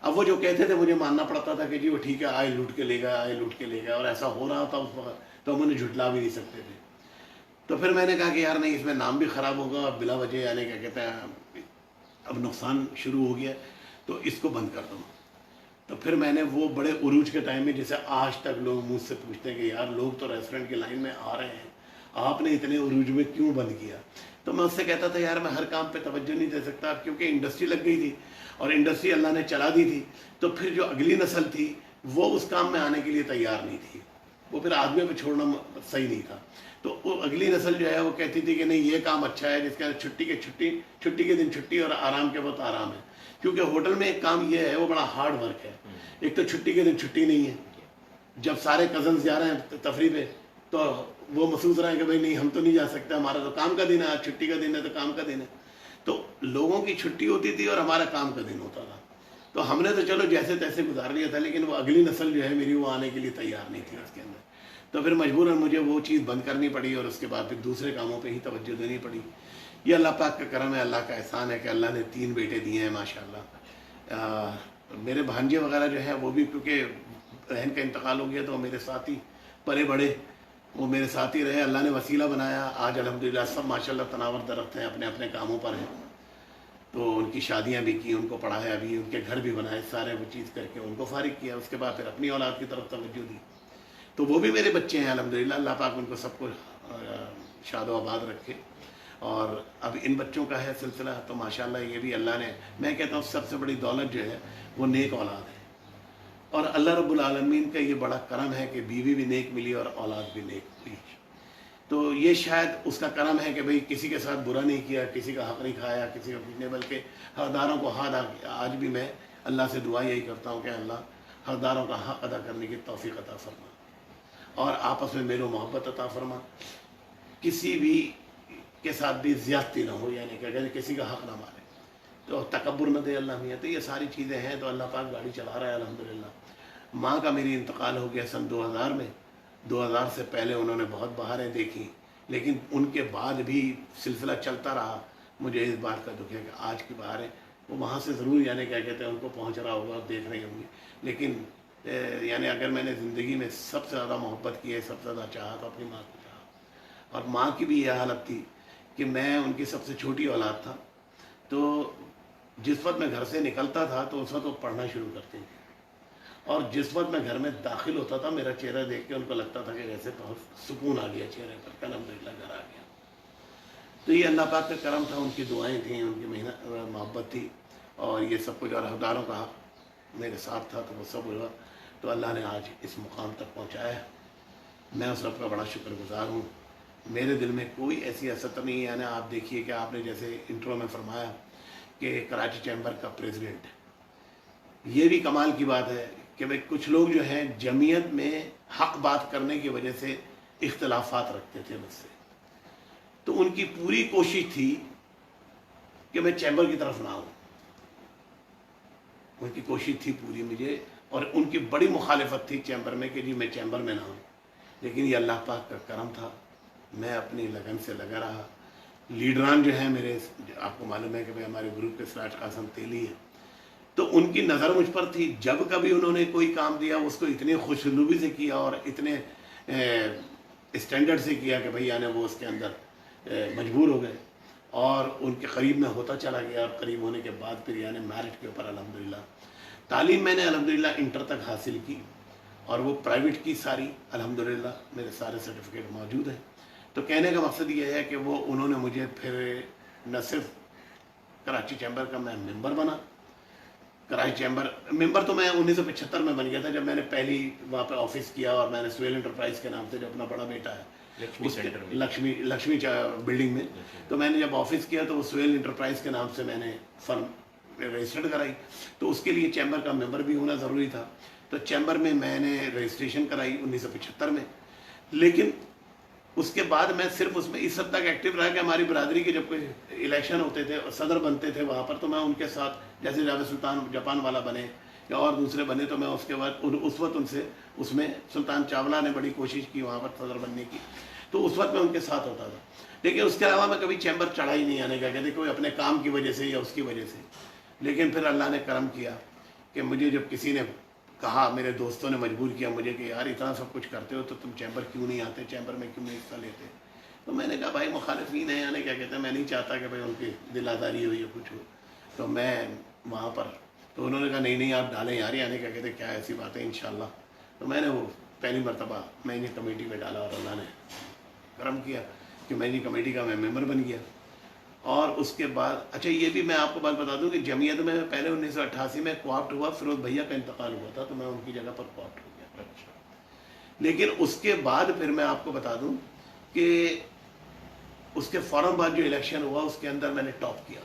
اب وہ جو کہتے تھے مجھے ماننا پڑتا تھا کہ جی وہ ٹھیک ہے، آئے لوٹ کے لے گا، آئے لوٹ کے لے گا، اور ایسا ہو رہا تھا اس وقت، تو ہم انہیں جھٹلا بھی نہیں سکتے تھے۔ تو پھر میں نے کہا کہ یار نہیں، اس میں نام بھی خراب ہوگا، بلا وجہ یعنی کیا کہتے ہیں اب نقصان شروع ہو گیا، تو اس کو بند کر دوں۔ تو پھر میں نے وہ بڑے عروج کے ٹائم میں، جیسے آج تک لوگ مجھ سے پوچھتے ہیں کہ یار لوگ تو ریسٹورنٹ کی لائن میں آ رہے ہیں، آپ نے اتنے عروج میں کیوں بند کیا؟ تو میں اس سے کہتا تھا یار میں ہر کام پہ توجہ نہیں دے سکتا، کیونکہ انڈسٹری لگ گئی تھی، اور انڈسٹری اللہ نے چلا دی تھی، تو پھر جو اگلی نسل تھی وہ اس کام میں آنے کے لیے تیار نہیں تھی، وہ پھر آدمیوں پہ چھوڑنا صحیح نہیں تھا۔ تو وہ اگلی نسل جو ہے وہ کہتی تھی کہ نہیں یہ کام اچھا ہے، جس کے چھٹی کے دن چھٹی اور آرام کے وقت آرام ہے، کیونکہ ہوٹل میں ایک کام یہ ہے وہ بڑا ہارڈ ورک ہے، ایک تو چھٹی کے دن چھٹی نہیں ہے، جب سارے کزنز جا رہے ہیں تفریح پہ تو وہ محسوس رہے ہیں کہ بھائی نہیں ہم تو نہیں جا سکتے، ہمارا تو کام کا دن ہے، آج چھٹی کا دن ہے تو کام کا دن ہے، تو لوگوں کی چھٹی ہوتی تھی اور ہمارا کام کا دن ہوتا تھا، تو ہم نے تو چلو جیسے تیسے گزار لیا تھا، لیکن وہ اگلی نسل جو ہے میری وہ آنے کے لیے تیار نہیں تھی اس کے اندر، تو پھر مجبوراً مجھے وہ چیز بند کرنی پڑی، اور اس کے بعد پھر دوسرے کاموں پہ ہی توجہ دینی پڑی۔ یہ اللہ پاک کا کرم ہے، اللہ کا احسان ہے کہ اللہ نے 3 بیٹے دیے ہیں ماشاءاللہ۔ میرے بھانجے وغیرہ جو ہیں وہ بھی کیونکہ بہن کا انتقال ہو گیا تو میرے ساتھی بڑے بڑے وہ میرے ساتھ ہی رہے، اللہ نے وسیلہ بنایا، آج الحمدللہ سب ماشاءاللہ تناور درخت ہیں، اپنے اپنے کاموں پر ہیں، تو ان کی شادیاں بھی کی، ان کو پڑھایا بھی، ان کے گھر بھی بنائے، سارے وہ چیز کر کے ان کو فارغ کیا، اس کے بعد پھر اپنی اولاد کی طرف توجہ دی، تو وہ بھی میرے بچے ہیں الحمدللہ، اللہ پاک ان کو سب کو شاد و آباد رکھے۔ اور اب ان بچوں کا ہے سلسلہ، تو ماشاءاللہ یہ بھی اللہ نے، میں کہتا ہوں سب سے بڑی دولت جو ہے وہ نیک اولاد ہے، اور اللہ رب العالمین کا یہ بڑا کرم ہے کہ بیوی بھی نیک ملی اور اولاد بھی نیک ہوئی۔ تو یہ شاید اس کا کرم ہے کہ بھئی کسی کے ساتھ برا نہیں کیا، کسی کا حق نہیں کھایا، کسی کا کچھ نہیں، بلکہ حقداروں کو حق ادا کیا۔ آج بھی میں اللہ سے دعا یہی کرتا ہوں کہ اللہ حقداروں کا حق ادا کرنے کی توفیق عطا فرما، اور آپس میں میل و محبت عطا فرما، کسی بھی کے ساتھ بھی زیادتی نہ ہو، یعنی کہ اگر کسی کا حق نہ مارے تو تکبر نہ دے اللہ میاں۔ تو یہ ساری چیزیں ہیں، تو اللہ پاک گاڑی چلا رہا ہے الحمدللہ۔ ماں کا میری انتقال ہو گیا سن 2000 میں، 2000 سے پہلے انہوں نے بہت بہاریں دیکھی، لیکن ان کے بعد بھی سلسلہ چلتا رہا۔ مجھے اس بات کا دکھ ہے کہ آج کی بہاریں وہ وہاں سے ضرور، یعنی کیا کہتے ہیں، ان کو پہنچ رہا ہوگا اور دیکھ رہی ہوں گی، لیکن یعنی اگر میں نے زندگی میں سب سے زیادہ محبت کی ہے، سب سے زیادہ چاہا تو اپنی ماں کو چاہا، اور ماں کی بھی یہ حالت تھی کہ میں ان کی سب سے چھوٹی اولاد تھا، تو جس وقت میں گھر سے نکلتا تھا تو اس وقت وہ پڑھنا شروع کرتے تھے، اور جس وقت میں گھر میں داخل ہوتا تھا میرا چہرہ دیکھ کے ان کو لگتا تھا کہ جیسے بہت سکون آ گیا چہرے پر، کہ الحمدللہ گھر آ گیا۔ تو یہ اللہ پاک کا کرم تھا، ان کی دعائیں تھیں، ان کی محبت تھی، اور یہ سب کچھ، اور حقداروں کا حق میرے ساتھ تھا، تو وہ سب ہوا، تو اللہ نے آج اس مقام تک پہنچایا۔ میں اس رب کا بڑا شکر گزار ہوں۔ میرے دل میں کوئی ایسی حسرت نہیں ہے، یعنی آپ دیکھیے کہ آپ نے جیسے انٹرو میں فرمایا کہ کراچی چیمبر کا پریزیڈنٹ، یہ بھی کمال کی بات ہے کہ بھئی کچھ لوگ جو ہیں جمعیت میں حق بات کرنے کی وجہ سے اختلافات رکھتے تھے مجھ سے، تو ان کی پوری کوشش تھی کہ میں چیمبر کی طرف نہ آؤں، ان کی کوشش تھی پوری مجھے، اور ان کی بڑی مخالفت تھی چیمبر میں کہ جی میں چیمبر میں نہ ہوں، لیکن یہ اللہ پاک کا کرم تھا، میں اپنی لگن سے لگا رہا۔ لیڈران جو ہیں میرے، آپ کو معلوم ہے کہ میں ہمارے گروپ کے سراج قاسم تیلی ہے، تو ان کی نظر مجھ پر تھی، جب کبھی انہوں نے کوئی کام دیا اس کو اتنے خوش اسلوبی سے کیا اور اتنے اسٹینڈرڈ سے کیا کہ بھئی یعنی وہ اس کے اندر مجبور ہو گئے، اور ان کے قریب میں ہوتا چلا گیا، اور قریب ہونے کے بعد پھر یعنی میرٹ کے اوپر الحمدللہ تعلیم میں نے الحمدللہ انٹر تک حاصل کی، اور وہ پرائیویٹ کی ساری، الحمدللہ میرے سارے سرٹیفکیٹ موجود ہیں۔ تو کہنے کا مقصد یہ ہے کہ وہ انہوں نے مجھے پھر نہ صرف کراچی چیمبر کا میں ممبر بنا، کراچی چیمبر ممبر تو میں 1975 میں بن گیا تھا، جب میں نے پہلی وہاں پہ آفس کیا، اور میں نے سویل انٹرپرائز کے نام سے جو اپنا بڑا بیٹا ہے لکشمی بلڈنگ میں، تو میں نے جب آفس کیا تو وہ سویل انٹرپرائز کے نام سے میں نے فرم رجسٹرڈ کرائی، تو اس کے لیے چیمبر کا ممبر بھی ہونا ضروری تھا، تو چیمبر میں نے رجسٹریشن کرائی 1975 میں۔ لیکن اس کے بعد میں صرف اس میں اس حد تک ایکٹیو رہا کہ ہماری برادری کے جب کوئی الیکشن ہوتے تھے اور صدر بنتے تھے وہاں پر، تو میں ان کے ساتھ، جیسے جاوید سلطان جاپان والا بنے یا اور دوسرے بنے، تو میں اس کے بعد اس وقت ان سے، اس میں سلطان چاولہ نے بڑی کوشش کی وہاں پر صدر بننے کی، تو اس وقت میں ان کے ساتھ ہوتا تھا، لیکن اس کے علاوہ میں کبھی چیمبر چڑھا ہی نہیں آنے کا، کہتے کوئی اپنے کام کی وجہ سے یا اس کی وجہ سے۔ لیکن پھر اللہ نے کرم کیا کہ مجھے جب کسی نے کہا، میرے دوستوں نے مجبور کیا مجھے کہ یار اتنا سب کچھ کرتے ہو تو تم چیمبر کیوں نہیں آتے، چیمبر میں کیوں نہیں حصہ لیتے، تو میں نے کہا بھائی مخالفین ہیں، یعنی کیا کہتے ہیں، میں نہیں چاہتا کہ بھائی ان کی دل آزاری ہو یا کچھ ہو، تو میں وہاں پر، تو انہوں نے کہا نہیں آپ ڈالیں یار، یعنی کیا کہتے ہیں کیا ایسی بات ہے انشاءاللہ، تو میں نے وہ پہلی مرتبہ میں نے کمیٹی میں ڈالا، اور اللہ نے کرم کیا کہ میں نے کمیٹی کا میں ممبر بن گیا۔ اور اس کے بعد اچھا یہ بھی میں آپ کو بات بتا دوں کہ جمعیت میں پہلے 1988 میں کوآپٹ ہوا، فیروز بھیا کا انتقال ہوا تھا تو میں ان کی جگہ پر کوآپٹ ہو گیا۔ لیکن اس کے بعد پھر میں آپ کو بتا دوں کہ اس کے فوراً بعد جو الیکشن ہوا اس کے اندر میں نے ٹاپ کیا۔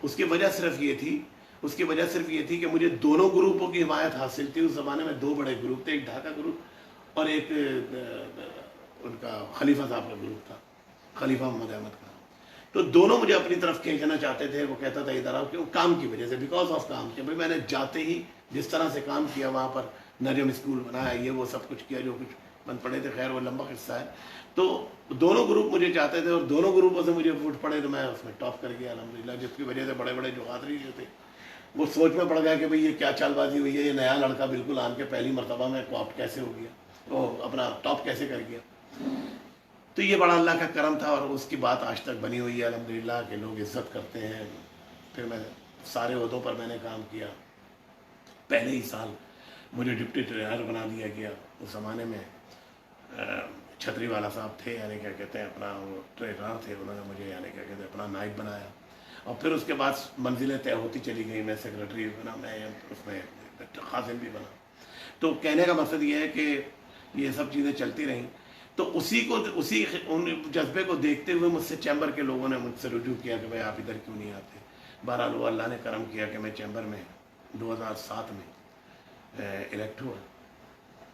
اس کی وجہ صرف یہ تھی کہ مجھے دونوں گروپوں کی حمایت حاصل تھی۔ اس زمانے میں دو بڑے گروپ تھے، ایک ڈھاکہ گروپ اور ایک ان کا خلیفہ صاحب کا گروپ تھا، خلیفہ محمد احمد کا، تو دونوں مجھے اپنی طرف کھینچنا چاہتے تھے۔ وہ کہتا تھا ادھر آؤ، کیوں؟ کام کی وجہ سے، بیکاز آف کام کے، بھائی میں نے جاتے ہی جس طرح سے کام کیا وہاں پر، نجم اسکول بنایا، یہ وہ سب کچھ کیا جو کچھ بند پڑے تھے، خیر وہ لمبا قصہ ہے۔ تو دونوں گروپ مجھے چاہتے تھے اور دونوں گروپوں سے مجھے ووٹ پڑے تو میں اس میں ٹاپ کر گیا الحمدللہ، جس کی وجہ سے بڑے بڑے جو قادری جو تھے وہ سوچ میں پڑ گیا کہ بھئی یہ کیا چال بازی ہوئی ہے، یہ نیا لڑکا بالکل آن کے پہلی مرتبہ میں کوآپٹ کیسے ہو گیا، وہ اپنا ٹاپ کیسے کر گیا۔ تو یہ بڑا اللہ کا کرم تھا، اور اس کی بات آج تک بنی ہوئی ہے الحمدللہ کہ لوگ عزت کرتے ہیں۔ پھر میں سارے عہدوں پر میں نے کام کیا۔ پہلے ہی سال مجھے ڈپٹی ٹریجرر بنا دیا گیا۔ اس زمانے میں چھتری والا صاحب تھے، یعنی کیا کہتے ہیں اپنا وہ ٹریجرر تھے، انہوں نے مجھے یعنی کیا کہتے ہیں اپنا نائب بنایا، اور پھر اس کے بعد منزلیں طے ہوتی چلی گئی، میں سیکرٹری بنا، میں اس میں خازن بھی بنا۔ تو کہنے کا مقصد یہ ہے کہ یہ سب چیزیں چلتی رہیں۔ تو اسی ان جذبے کو دیکھتے ہوئے مجھ سے چیمبر کے لوگوں نے مجھ سے رجوع کیا کہ بھائی آپ ادھر کیوں نہیں آتے. بہرحال وہ اللہ نے کرم کیا کہ میں چیمبر میں 2007 میں الیکٹ ہوا,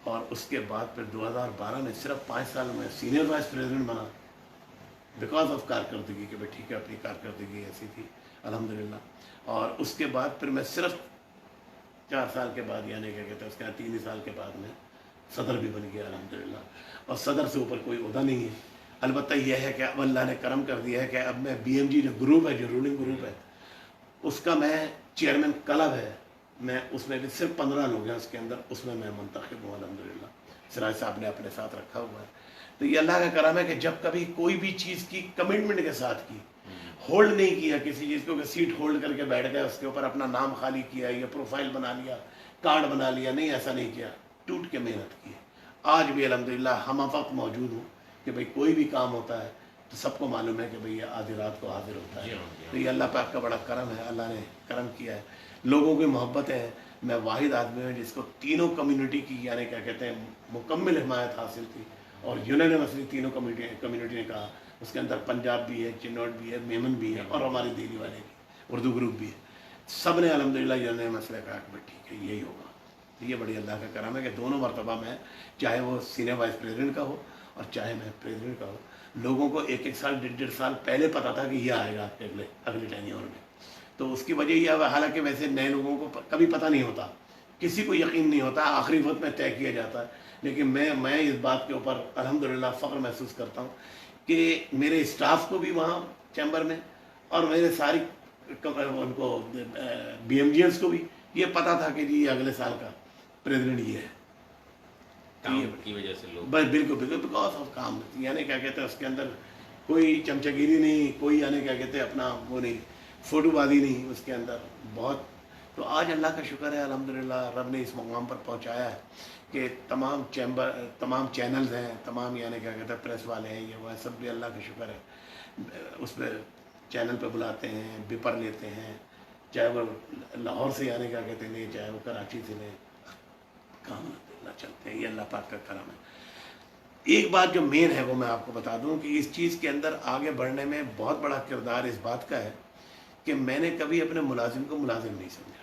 اور اس کے بعد پھر 2012 میں صرف 5 سال میں سینئر وائس پریزیڈنٹ بنا, بیکاز آف کارکردگی کہ بھائی ٹھیک ہے اپنی کارکردگی ایسی تھی الحمدللہ. اور اس کے بعد پھر میں صرف 4 سال کے بعد, یعنی کیا کہتے ہیں اس کے 3 ہی سال کے بعد میں صدر بھی بن گیا الحمدللہ. اور صدر سے اوپر کوئی عہدہ نہیں ہے. البتہ یہ ہے کہ اب اللہ نے کرم کر دیا ہے کہ اب میں بی ایم جی جو گروپ ہے, جو رولنگ گروپ ہے, اس کا میں چیئرمین کلب ہے, میں اس میں بھی صرف 15 لوگ ہیں اس کے اندر, اس میں منتخب ہوں الحمدللہ. سراج صاحب نے اپنے ساتھ رکھا ہوا ہے. تو یہ اللہ کا کرم ہے کہ جب کبھی کوئی بھی چیز کی کمٹمنٹ کے ساتھ کی, ہولڈ نہیں کیا کسی چیز کو کہ سیٹ ہولڈ کر کے بیٹھ گئے, اس کے اوپر اپنا نام خالی کیا یا پروفائل بنا لیا, کارڈ بنا لیا, نہیں, ایسا نہیں کیا. ٹوٹ کے محنت کی. آج بھی الحمدللہ ہم وقت موجود ہوں کہ بھئی کوئی بھی کام ہوتا ہے تو سب کو معلوم ہے کہ بھئی یہ آدھی رات کو حاضر ہوتا ہے. تو یہ اللہ پاک کا بڑا کرم ہے, اللہ نے کرم کیا ہے. لوگوں کی محبت ہے. میں واحد آدمی ہوں جس کو تینوں کمیونٹی کی, یعنی کیا کہتے ہیں, مکمل حمایت حاصل تھی. اور یونینیمسلی تینوں کمیونٹی نے کہا, اس کے اندر پنجاب بھی ہے, چنوٹ بھی ہے, میمن بھی ہے, اور ہمارے دہلی والے بھی, اردو گروپ بھی ہے. سب نے الحمدللہ یونینیمسلی کہا کہ بھئی ٹھیک ہے یہی ہوگا. یہ بڑی اللہ کا کرم ہے کہ دونوں مرتبہ میں, چاہے وہ سینئر وائس پریزیڈنٹ کا ہو اور چاہے میں پریزیڈنٹ کا ہو, لوگوں کو 1-1 سال 1.5 سال پہلے پتا تھا کہ یہ آئے گا اگلے ٹینیور میں. تو اس کی وجہ یہ ہے, حالانکہ ویسے نئے لوگوں کو کبھی پتہ نہیں ہوتا, کسی کو یقین نہیں ہوتا, آخری وقت میں طے کیا جاتا ہے. لیکن میں اس بات کے اوپر الحمدللہ فخر محسوس کرتا ہوں کہ میرے اسٹاف کو بھی وہاں چیمبر میں, اور میرے ساری ان کو بی ایم جی ایس کو بھی یہ پتا تھا کہ جی یہ اگلے سال کا پریزیڈنٹ یہ ہے. کام کی وجہ سے لوگ بس بالکل بیکاز آف کام, یعنی کیا کہتے ہیں اس کے اندر کوئی چمچگیری نہیں, کوئی یعنی کیا کہتے ہیں اپنا وہ نہیں, فوٹو بازی نہیں اس کے اندر بہت. تو آج اللہ کا شکر ہے الحمدللہ, رب نے اس مقام پر پہنچایا ہے کہ تمام چینلز ہیں, تمام یعنی کیا کہتے ہیں پریس والے ہیں, یہ وہ سب بھی اللہ کا شکر ہے. اس پہ چینل پہ بلاتے ہیں, بیپر لیتے ہیں, چاہے وہ لاہور سے یعنی کیا کہتے ہیں, چاہے وہ کراچی سے لیں, کام الحمدللہ چلتے ہیں. یہ اللہ پاک کا کرم ہے. ایک بات جو مین ہے وہ میں آپ کو بتا دوں کہ اس چیز کے اندر آگے بڑھنے میں بہت بڑا کردار اس بات کا ہے کہ میں نے کبھی اپنے ملازم کو ملازم نہیں سمجھا.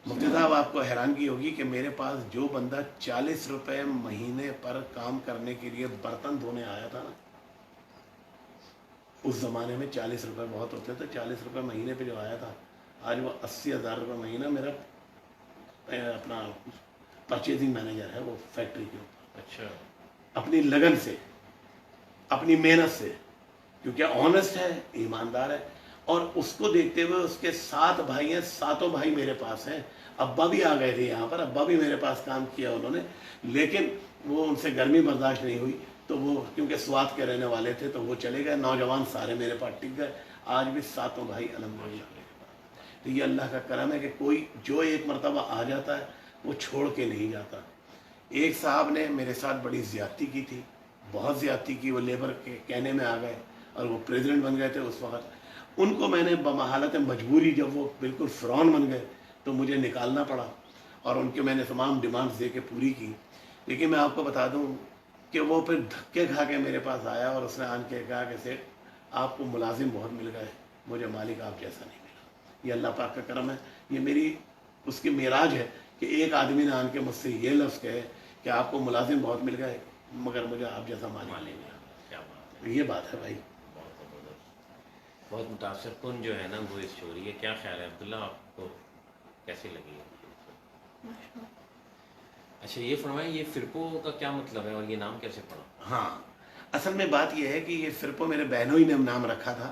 مفتی صاحب آپ کو حیرانگی ہوگی کہ میرے پاس جو بندہ 40 روپے مہینے پر کام کرنے کے لیے برتن دھونے آیا تھا نا, اس زمانے میں 40 روپے بہت ہوتے تھے. 40 روپے مہینے پہ جو آیا تھا, آج وہ 80,000 روپے مہینہ میرا اپنا پرچیزنگ مینیجر ہے وہ فیکٹری کے اوپر. اچھا, اپنی لگن سے, اپنی محنت سے, کیونکہ آنیسٹ ہے, ایماندار ہے. اور اس کو دیکھتے ہوئے اس کے 7 بھائی ہیں, 7 بھائی میرے پاس ہیں. ابا بھی آ گئے تھے یہاں پر, ابا بھی میرے پاس کام کیا انہوں نے, لیکن وہ ان سے گرمی برداشت نہیں ہوئی تو وہ کیونکہ سوات کے رہنے والے تھے تو وہ چلے گئے. نوجوان سارے میرے پاس ٹک گئے. آج بھی 7 بھائی الحمدللہ. تو یہ اللہ کا کرم ہے کہ کوئی جو ایک مرتبہ آ جاتا ہے وہ چھوڑ کے نہیں جاتا. ایک صاحب نے میرے ساتھ بڑی زیادتی کی تھی, بہت زیادتی کی. وہ لیبر کے کہنے میں آ گئے اور وہ پریزیڈنٹ بن گئے تھے اس وقت. ان کو میں نے بحالت مجبوری, جب وہ بالکل فرعون بن گئے تو مجھے نکالنا پڑا, اور ان کے میں نے تمام ڈیمانڈز دے کے پوری کی. لیکن میں آپ کو بتا دوں کہ وہ پھر دھکے کھا کے میرے پاس آیا اور اس نے آن کے کہا کہ سیٹ آپ کو ملازم بہت مل گئے, مجھے مالک آپ جیسا نہیں ملا. یہ اللہ پاک کا کرم ہے. یہ میری اس کی معراج ہے کہ ایک آدمی نے آن کے مجھ سے یہ لفظ کہے کہ آپ کو ملازم بہت مل گئے مگر مجھے آپ جیسا مالک نہیں ملا. کیا بات ہے, یہ بات ہے بھائی. بہت متاثر کن جو ہے نا وہ اسٹوری ہے. کیا خیال ہے عبداللہ, آپ کو کیسی لگی ہے؟ اچھا یہ فرمائیں, یہ فرقوں کا کیا مطلب ہے اور یہ نام کیسے پڑا؟ ہاں, اصل میں بات یہ ہے کہ یہ فرقوں میرے بہنوئی نے نام رکھا تھا.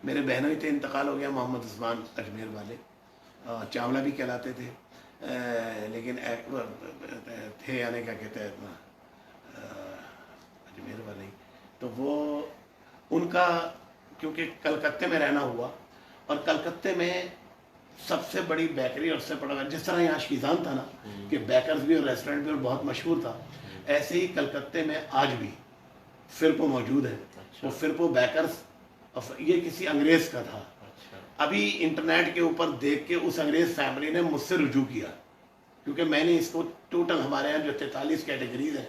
میرے بہنوئی تھے, انتقال ہو گیا, محمد عثمان اجمیر والے, چاولہ بھی کہلاتے تھے, لیکن تھے یعنی کیا کہتے ہیں اجمیر والے. تو وہ ان کا کیونکہ کلکتے میں رہنا ہوا, اور کلکتے میں سب سے بڑی بیکری اور سے بڑا, جس طرح یہاں شیزان تھا نا کہ بیکرز بھی اور ریسٹورنٹ بھی اور بہت مشہور تھا, ایسے ہی کلکتے میں آج بھی فرقو موجود ہے. وہ فرقو بیکرز, یہ کسی انگریز کا تھا. ابھی انٹرنیٹ کے اوپر دیکھ کے اس انگریز فیملی نے مجھ سے رجوع کیا, کیونکہ میں نے اس کو ٹوٹل ہمارے یہاں جو 43 کیٹیگریز ہیں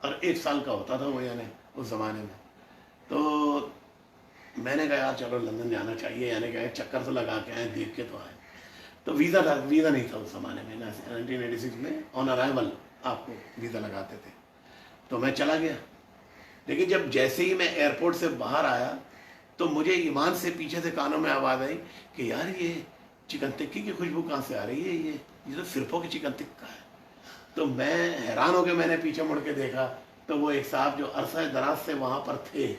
اور 1 سال کا ہوتا تھا وہ، یعنی اس زمانے میں. تو میں نے کہا یار چلو لندن جانا چاہیے، یعنی کہ چکر تو لگا کے آئیں، دیکھ کے تو آئیں. تو ویزا نہیں تھا اس زمانے میں، 1986 میں آن ارائیول آپ کو ویزا لگاتے تھے. تو میں چلا گیا، لیکن جب جیسے ہی میں ایئرپورٹ سے باہر آیا تو مجھے ایمان سے پیچھے سے کانوں میں آواز آئی کہ یار یہ چکن ٹکی کی خوشبو کہاں سے آ رہی ہے، یہ تو فرپو کی چکن ٹکا ہے. تو میں حیران ہو کے میں نے پیچھے مڑ کے دیکھا تو وہ ایک صاحب جو عرصہ دراز سے وہاں پر تھے،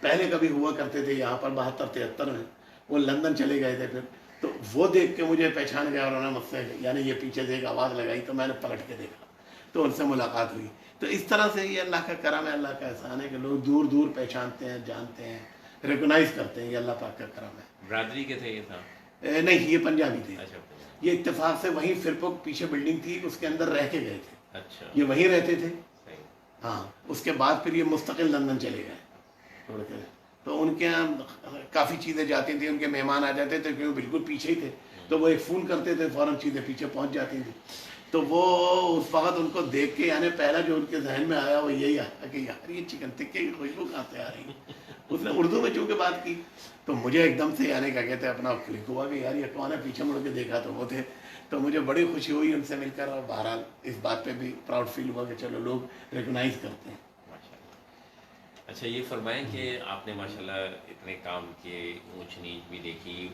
پہلے کبھی ہوا کرتے تھے یہاں پر 72-73 میں، وہ لندن چلے گئے تھے پھر. تو وہ دیکھ کے مجھے پہچان گیا اور انہوں نے مجھ سے یعنی یہ پیچھے سے ایک آواز لگائی تو میں نے پلٹ کے دیکھا تو ان سے ملاقات ہوئی. تو اس طرح سے یہ اللہ کا کرم ہے، اللہ کا احسان ہے کہ لوگ دور دور پہچانتے ہیں، جانتے ہیں، ریکگنائز کرتے ہیں. یہ اللہ پاک کا کرم ہے. برادری کے تھے یہ تھا؟ نہیں، یہ پنجابی تھے. اچھا. یہ اتفاق سے وہیں فرپو پیچھے بلڈنگ تھی اس کے اندر رہ کے گئے تھے. اچھا. یہ وہیں رہتے تھے. صحیح. ہاں، اس کے بعد پھر یہ مستقل لندن چلے گئے چھوڑ کے. تو ان کے یہاں کافی چیزیں جاتی تھیں، ان کے مہمان آ جاتے تھے کیونکہ بالکل پیچھے ہی تھے، تو وہ ایک فون کرتے تھے، فوراً چیزیں پیچھے پہنچ جاتی تھیں. تو وہ اس وقت ان کو دیکھ کے یعنی پہلا جو ان کے ذہن میں آیا وہ یہی آیا کہ یار یہ چکن ٹکے کی خوشبو کہاں سے آ رہی ہے. اس نے اردو میں چونکہ بات کی تو مجھے ایک دم سے یعنی کیا کہتے ہیں اپنا کلک ہوا کہ یار یہ کون ہے. پیچھے مڑ کے دیکھا تو وہ تھے. تو مجھے بڑی خوشی ہوئی ان سے مل کر، اور بہرحال اس بات پہ بھی پراؤڈ فیل ہوا کہ چلو لوگ ریکگنائز کرتے ہیں. اچھا، یہ فرمائیں کہ آپ نے ماشاءاللہ اتنے کام کیے، اونچ نیچ بھی دیکھی،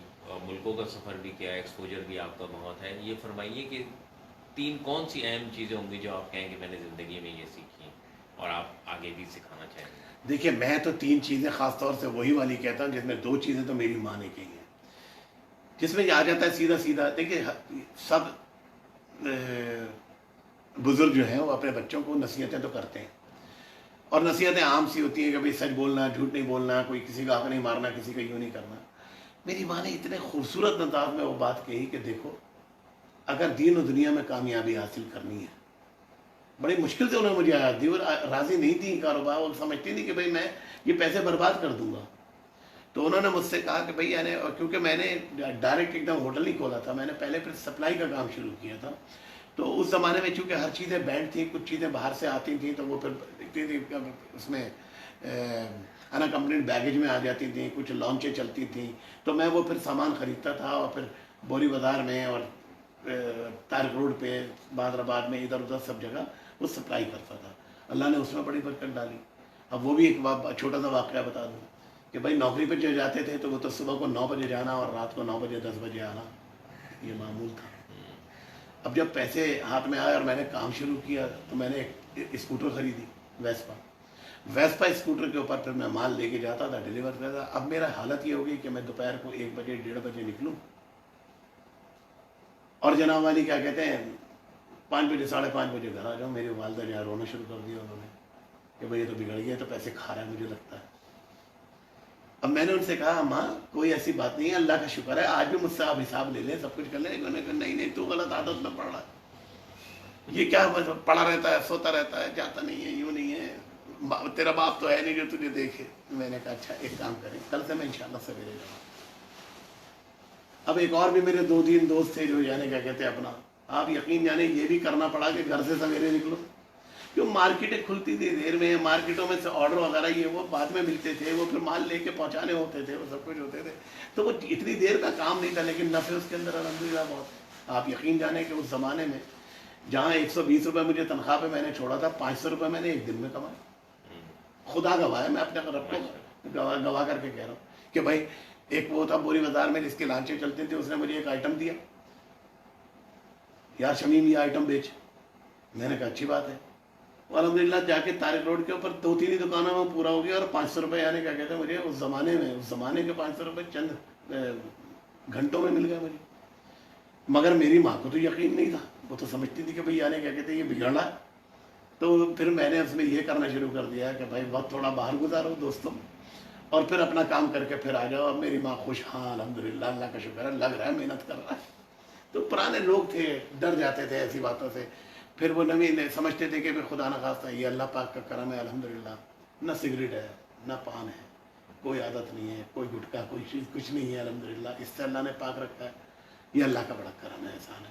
ملکوں کا سفر بھی کیا، ایکسپوجر بھی آپ کا بہت ہے. یہ فرمائیے کہ 3 کون سی اہم چیزیں ہوں گی جو آپ کہیں کہ میں نے زندگی میں یہ سیکھی اور آپ آگے بھی سکھانا چاہیں گے؟ دیکھیے میں تو 3 چیزیں خاص طور سے وہی والی کہتا ہوں جس میں 2 چیزیں تو میری ماں نے کہی ہیں، جس میں یہ آ جاتا ہے سیدھا سیدھا. دیکھیے سب بزرگ جو ہیں وہ اپنے بچوں کو نصیحتیں تو کرتے ہیں، اور نصیحتیں عام سی ہوتی ہیں کہ بھائی سچ بولنا، جھوٹ نہیں بولنا، کوئی کسی کا حق نہیں مارنا، کسی کا یوں نہیں کرنا. میری ماں نے اتنے خوبصورت انداز میں وہ بات کہی کہ دیکھو اگر دین و دنیا میں کامیابی حاصل کرنی ہے، بڑی مشکل سے انہوں نے مجھے آیا دی، اور راضی نہیں تھی کاروبار، وہ سمجھتی نہیں کہ بھائی میں یہ پیسے برباد کر دوں گا. تو انہوں نے مجھ سے کہا کہ بھائی یعنی کیونکہ میں نے ڈائریکٹ ایک دم ہوٹل نہیں کھولا تھا، میں نے پہلے پھر سپلائی کا کام شروع کیا تھا. تو اس زمانے میں چونکہ ہر چیزیں بینڈ تھیں، کچھ چیزیں باہر سے آتی تھیں تو وہ پھر اس میں انا کمپلیٹ بیگیج میں آ جاتی تھیں، کچھ لانچیں چلتی تھیں. تو میں وہ پھر سامان خریدتا تھا اور پھر بوری بازار میں اور طارق روڈ پہ، بادر آباد میں، ادھر ادھر سب جگہ وہ سپلائی کرتا تھا. اللہ نے اس میں بڑی برکت ڈالی. اب وہ بھی ایک چھوٹا سا واقعہ بتا دوں کہ بھائی نوکری پہ جو جاتے تھے تو وہ تو صبح کو 9 بجے جانا اور رات کو 9 بجے 10 بجے آنا، یہ معمول تھا. اب جب پیسے ہاتھ میں آئے اور میں نے کام شروع کیا تو میں نے ایک اسکوٹر خریدی، ویسپا اسکوٹر کے اوپر پھر میں مال لے کے جاتا تھا، ڈیلیور کرتا تھا. اب میرا حالت یہ ہوگی کہ میں دوپہر کو 1 بجے 1:30 بجے نکلوں اور جناب والی کیا کہتے ہیں 5 بجے 5:30 بجے گھر آ جاؤں. میری والدہ جو ہے رونا شروع کر دیا انہوں نے کہ بھائی یہ تو بگڑ گیا، تو پیسے کھا رہا ہے مجھے لگتا ہے. اب میں نے ان سے کہا ماں کوئی ایسی بات نہیں ہے، اللہ کا شکر ہے، آج بھی مجھ سے آپ حساب لے لیں، سب کچھ کر لیں. انہوں نے کہا نہیں تو غلط عادت میں پڑ رہا ہے، یہ کیا پڑا رہتا ہے، سوتا رہتا ہے، جاتا نہیں ہے، یوں نہیں ہے، تیرا باپ تو ہے نہیں جو تجھے دیکھے. میں نے کہا اچھا ایک کام کریں، کل سے میں انشاءاللہ سویرے جاؤں. اب ایک اور بھی میرے 2-3 دوست تھے جو یعنی کیا کہتے ہیں اپنا، آپ یقین جانے یہ بھی کرنا پڑا کہ گھر سے سویرے نکلو، کیوں مارکیٹیں کھلتی تھی دیر میں، مارکیٹوں میں سے آرڈر وغیرہ یہ وہ بعد میں ملتے تھے، وہ پھر مال لے کے پہنچانے ہوتے تھے، وہ سب کچھ ہوتے تھے. تو وہ اتنی دیر کا کام نہیں تھا لیکن نفع اس کے اندر الحمدللہ بہت ہے. آپ یقین جانے کہ اس زمانے میں جہاں 120 روپے مجھے تنخواہ پہ میں نے چھوڑا تھا، 500 روپے میں نے ایک دن میں کمائے. خدا گواہ ہے، میں اپنے رب کو گواہ کر کے کہہ رہا ہوں کہ بھائی ایک وہ تھا بوری بازار میں جس کے لانچیں چلتے تھے، اس نے مجھے ایک آئٹم دیا، یار شمیم یہ آئٹم بیچ. میں نے کہا اچھی بات ہے. الحمدللہ جا کے طارق روڈ کے اوپر 2-3 ہی دکانوں میں پورا ہو گیا، اور 500 روپے یعنی کیا کہتے ہیں مجھے اس زمانے کے 500 روپے چند گھنٹوں میں مل گئے مجھے. مگر میری ماں کو تو یقین نہیں تھا، وہ تو سمجھتی تھی کہ بھائی یعنی کیا کہتے ہیں یہ بگڑ رہا ہے. تو پھر میں نے اس میں یہ کرنا شروع کر دیا کہ بھائی وقت تھوڑا باہر گزارو دوستوں اور پھر اپنا کام کر کے پھر آ جاؤ. اب میری ماں خوش، ہاں الحمدللہ اللہ کا شکر ہے، لگ رہا ہے محنت کر رہا ہے. تو پرانے لوگ تھے، ڈر جاتے تھے ایسی باتوں سے. پھر وہ نویں سمجھتے تھے کہ خدا نخواستہ یہ اللہ پاک کا کرم ہے الحمدللہ، نہ سگریٹ ہے نہ پان ہے، کوئی عادت نہیں ہے، کوئی گٹکا کوئی چیز کچھ نہیں ہے الحمدللہ. اس سے اللہ نے پاک رکھا ہے، یہ اللہ کا بڑا کرم ہے، احسان ہے.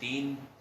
3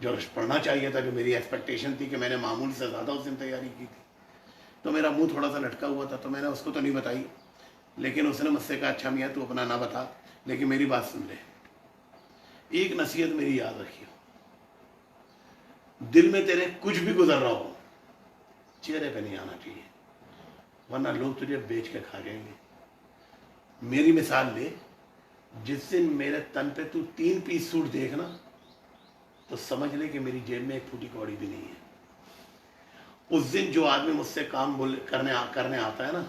جو پڑھنا چاہیے تھا, جو میری ایکسپیکٹیشن تھی کہ میں نے معمول سے زیادہ اس دن تیاری کی تھی. تو میرا منہ تھوڑا سا لٹکا ہوا تھا, تو میں نے اس کو تو نہیں بتائی, لیکن اس نے مجھ سے کہا اچھا میاں تو اپنا نہ بتا, لیکن میری بات سن لے, ایک نصیحت میری یاد رکھیو, دل میں تیرے کچھ بھی گزر رہا ہو چہرے پہ نہیں آنا چاہیے, ورنہ لوگ تجھے بیچ کے کھا جائیں گے. میری مثال لے, جس دن میرے تن پہ تو 3 پیس سوٹ دیکھنا تو سمجھ لے کہ میری جیب میں ایک پھوٹی کوڑی بھی نہیں ہے. اس دن جو آدمی مجھ سے کام کرنے آتا ہے نا,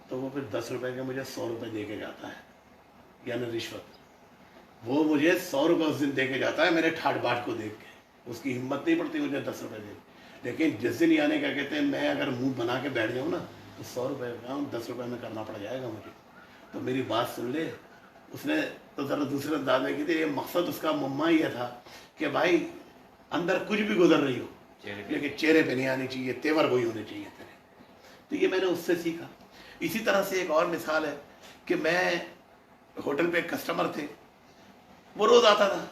تو وہ پھر 10 روپے کے مجھے 100 روپے دے کے جاتا ہے, یعنی رشوت. وہ مجھے 100 روپے اس دن دے کے جاتا ہے میرے ٹھاٹ باٹ کو دیکھ کے, اس کی ہمت نہیں پڑتی مجھے 10 روپے دے. لیکن جس دن یعنی کیا کہتے ہیں میں اگر منہ بنا کے بیٹھ جاؤں نا تو 100 روپے کا کام 10 روپے میں کرنا پڑ جائے گا مجھے. تو میری بات سن لے. اس نے تو ذرا دوسرے انداز میں کی تھی, یہ مقصد اس کا مما یہ تھا کہ بھائی اندر کچھ بھی گزر رہی ہو لیکن چہرے پہ نہیں آنی چاہیے, تیور وہی ہونے چاہیے تیرے. تو یہ میں نے اس سے سیکھا. اسی طرح سے ایک اور مثال ہے کہ میں ہوٹل پہ ایک کسٹمر تھے, وہ روز آتا تھا,